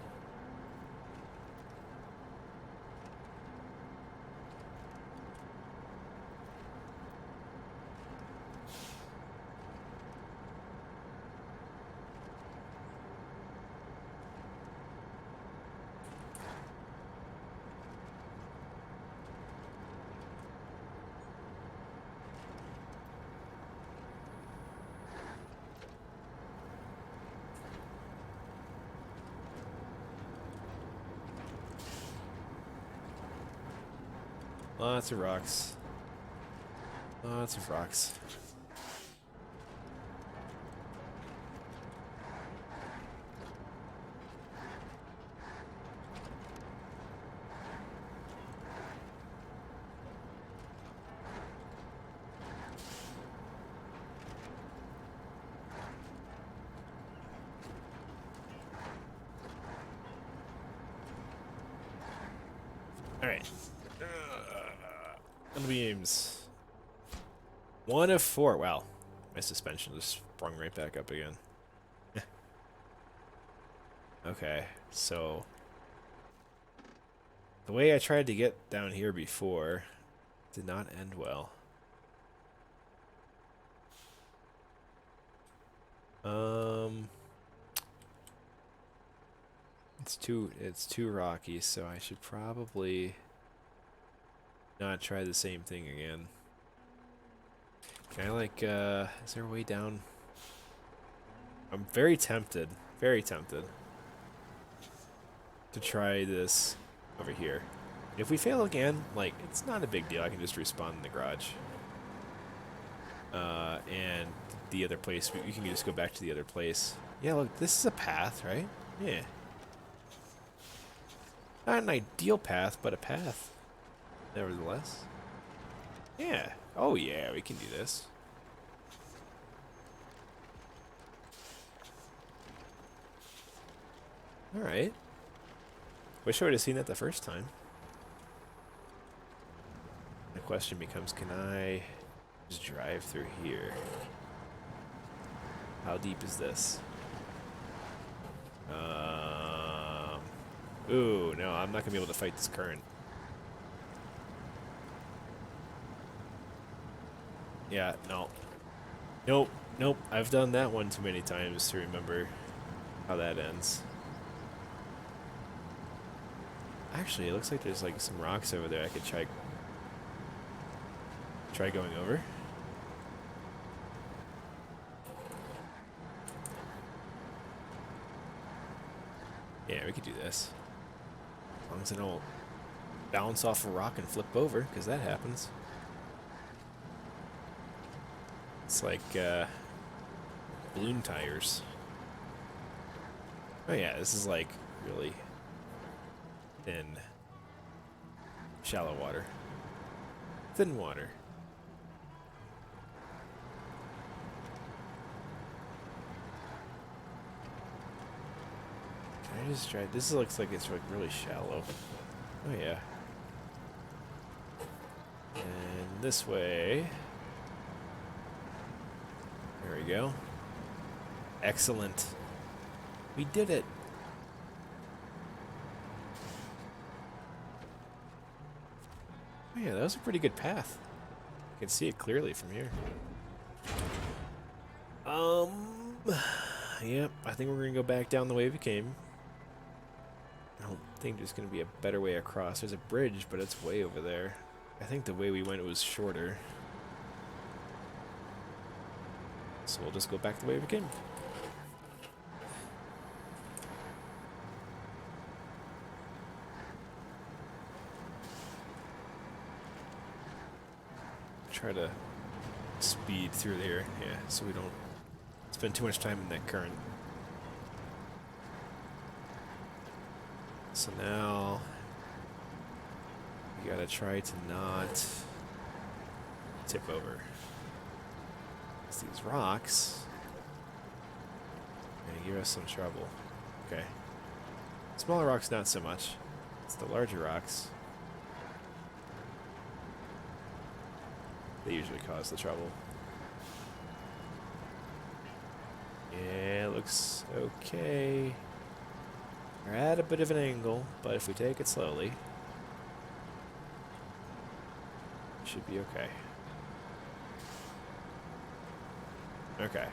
Lots of rocks. Lots of rocks. Alright. Beams. 1 of 4. Wow. My suspension just sprung right back up again. Okay, so the way I tried to get down here before did not end well. It's too rocky, so I should probably not try the same thing again. Can I like is there a way down? I'm very tempted to try this over here. If we fail again, like, it's not a big deal. I can just respawn in the garage. And the other place, we can just go back to the other place. Yeah, look, this is a path, right? Yeah. Not an ideal path, but a path, nevertheless. Yeah. Oh, yeah, we can do this. Alright. Wish I would have seen that the first time. The question becomes, can I just drive through here? How deep is this? Ooh, no, I'm not gonna be able to fight this current. Yeah, no. Nope, nope, I've done that one too many times to remember how that ends. Actually, it looks like there's like some rocks over there I could try going over. Yeah, we could do this. As long as I don't bounce off a rock and flip over, because that happens. It's like balloon tires. Oh yeah, this is like really thin, shallow water. Thin water. Can I just try? This looks like it's like really shallow. Oh yeah. And this way. There we go. Excellent. We did it. Oh yeah, that was a pretty good path. I can see it clearly from here. Yep, I think we're gonna go back down the way we came. I don't think there's gonna be a better way across. There's a bridge, but it's way over there. I think the way we went was shorter. So we'll just go back the way we came. Try to speed through there, yeah, so we don't spend too much time in that current. So now we gotta try to not tip over. It's these rocks and give us some trouble. Okay. Smaller rocks not so much. It's the larger rocks. They usually cause the trouble. Yeah, it looks okay. We're at a bit of an angle, but if we take it slowly, it should be okay. Okay.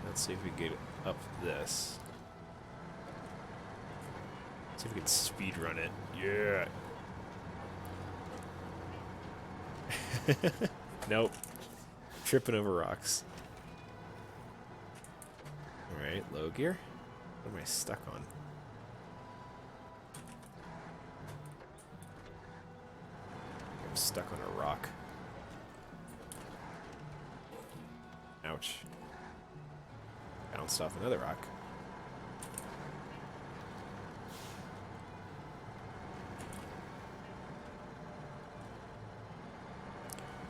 Let's see if we can get up this. See if we can speed run it. Yeah. Nope. Tripping over rocks. Alright, low gear. What am I stuck on? I'm stuck on a rock. Ouch. Bounced off another rock.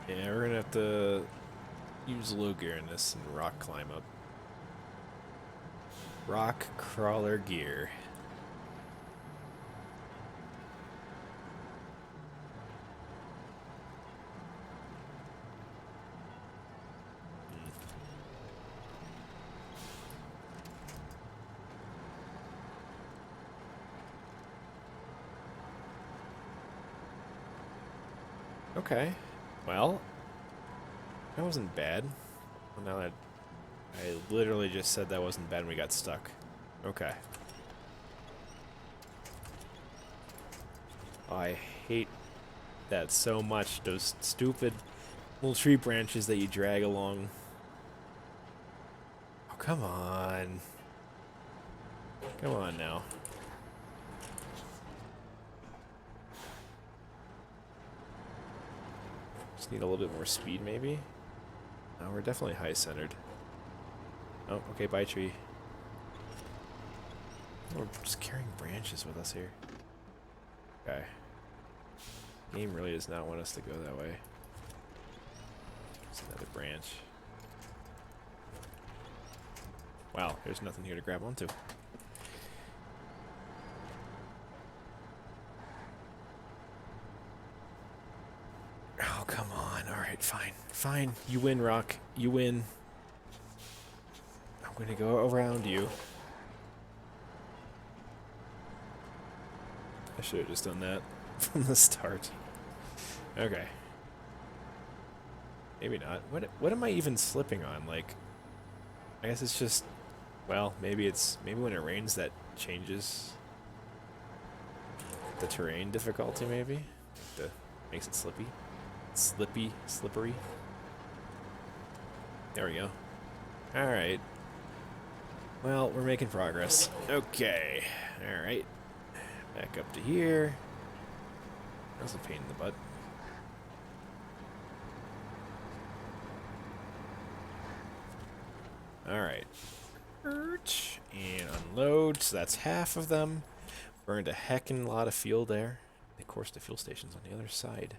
Yeah, we're gonna have to use low gear in this and rock climb up. Rock crawler gear. Okay. Well, that wasn't bad. Well, now that I literally just said that wasn't bad when we got stuck. Okay. I hate that so much. Those stupid little tree branches that you drag along. Oh, come on. Come on now. Just need a little bit more speed, maybe? No, we're definitely high-centered. Oh, okay, bye, tree. Oh, we're just carrying branches with us here. Okay. Game really does not want us to go that way. There's another branch. Wow, there's nothing here to grab onto. Oh, come on. Alright, fine. Fine. You win, Rock. You win. I'm gonna go around you. I should have just done that from the start. Okay. Maybe not. What am I even slipping on? Like, I guess it's just, well, maybe when it rains that changes the terrain difficulty, maybe? Makes it slippy. Slippery. There we go. Alright. Well, we're making progress. Okay. Alright. Back up to here. That was a pain in the butt. Alright. And unload. So that's half of them. Burned a heckin' lot of fuel there. Of course, the fuel station's on the other side.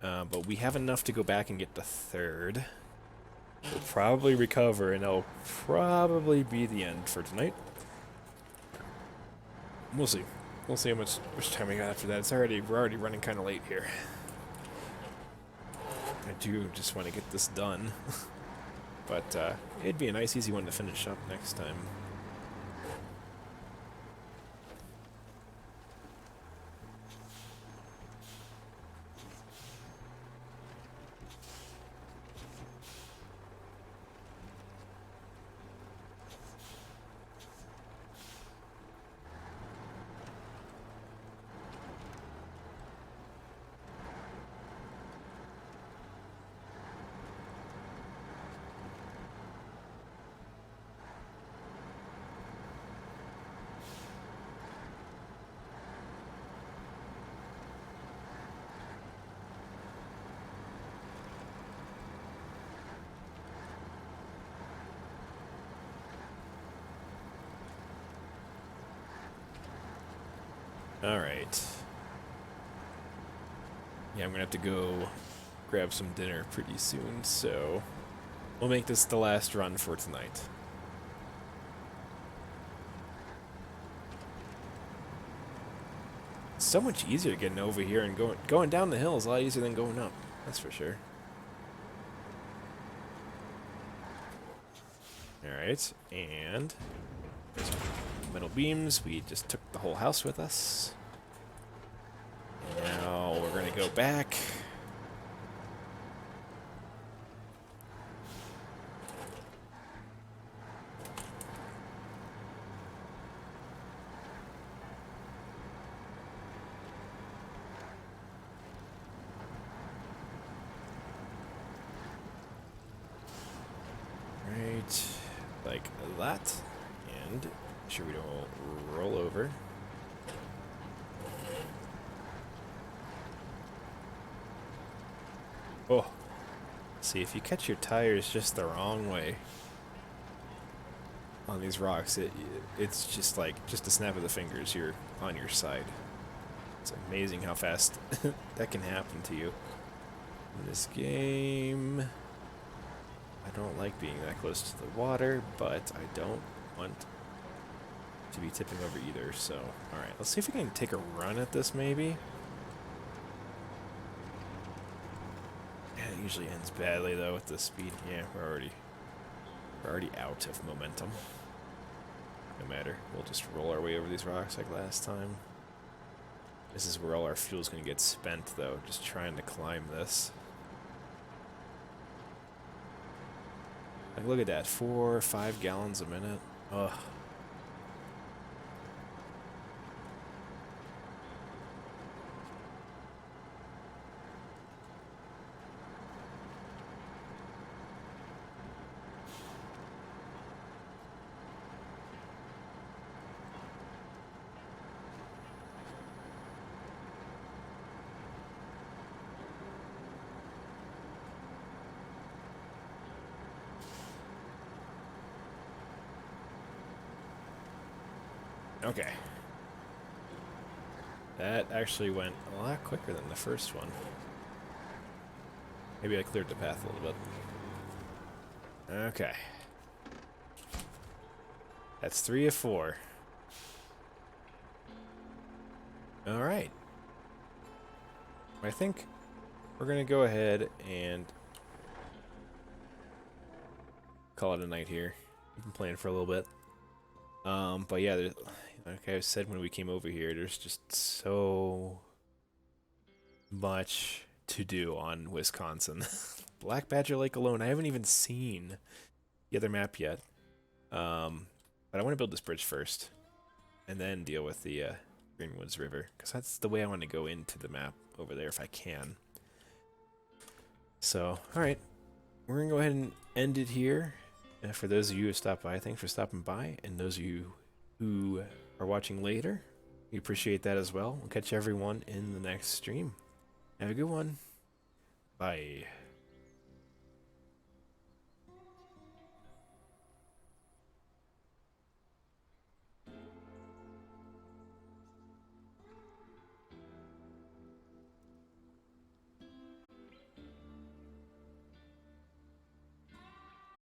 But we have enough to go back and get the third. We'll probably recover, and that'll probably be the end for tonight. We'll see. We'll see how much time we got after that. We're already running kind of late here. I do just want to get this done. But it'd be a nice, easy one to finish up next time. Alright. Yeah, I'm gonna have to go grab some dinner pretty soon, so we'll make this the last run for tonight. It's so much easier getting over here and going down the hill is a lot easier than going up. That's for sure. Alright, and there's metal beams. We just took the whole house with us. Now we're gonna go back. Right, like that. And make sure we don't roll over. Oh, see, if you catch your tires just the wrong way on these rocks, it's just like, just a snap of the fingers, you're on your side. It's amazing how fast that can happen to you in this game. I don't like being that close to the water, but I don't want to be tipping over either, so... Alright, let's see if we can take a run at this, maybe? Yeah, it usually ends badly, though, with the speed. Yeah, we're already out of momentum. No matter. We'll just roll our way over these rocks like last time. This is where all our fuel's gonna get spent, though, just trying to climb this. Like, look at that, 4 or 5 gallons a minute. Ugh. Okay. That actually went a lot quicker than the first one. Maybe I cleared the path a little bit. Okay. That's 3 of 4. Alright. I think we're going to go ahead and call it a night here. We've been playing for a little bit. But yeah, like I said when we came over here, there's just so much to do on Wisconsin. Black Badger Lake alone, I haven't even seen the other map yet. But I want to build this bridge first, and then deal with the Greenwoods River, because that's the way I want to go into the map over there if I can. So, alright, we're going to go ahead and end it here. For those of you who stopped by, thanks for stopping by, and those of you who are watching later, we appreciate that as well. We'll catch everyone in the next stream. Have a good one. Bye.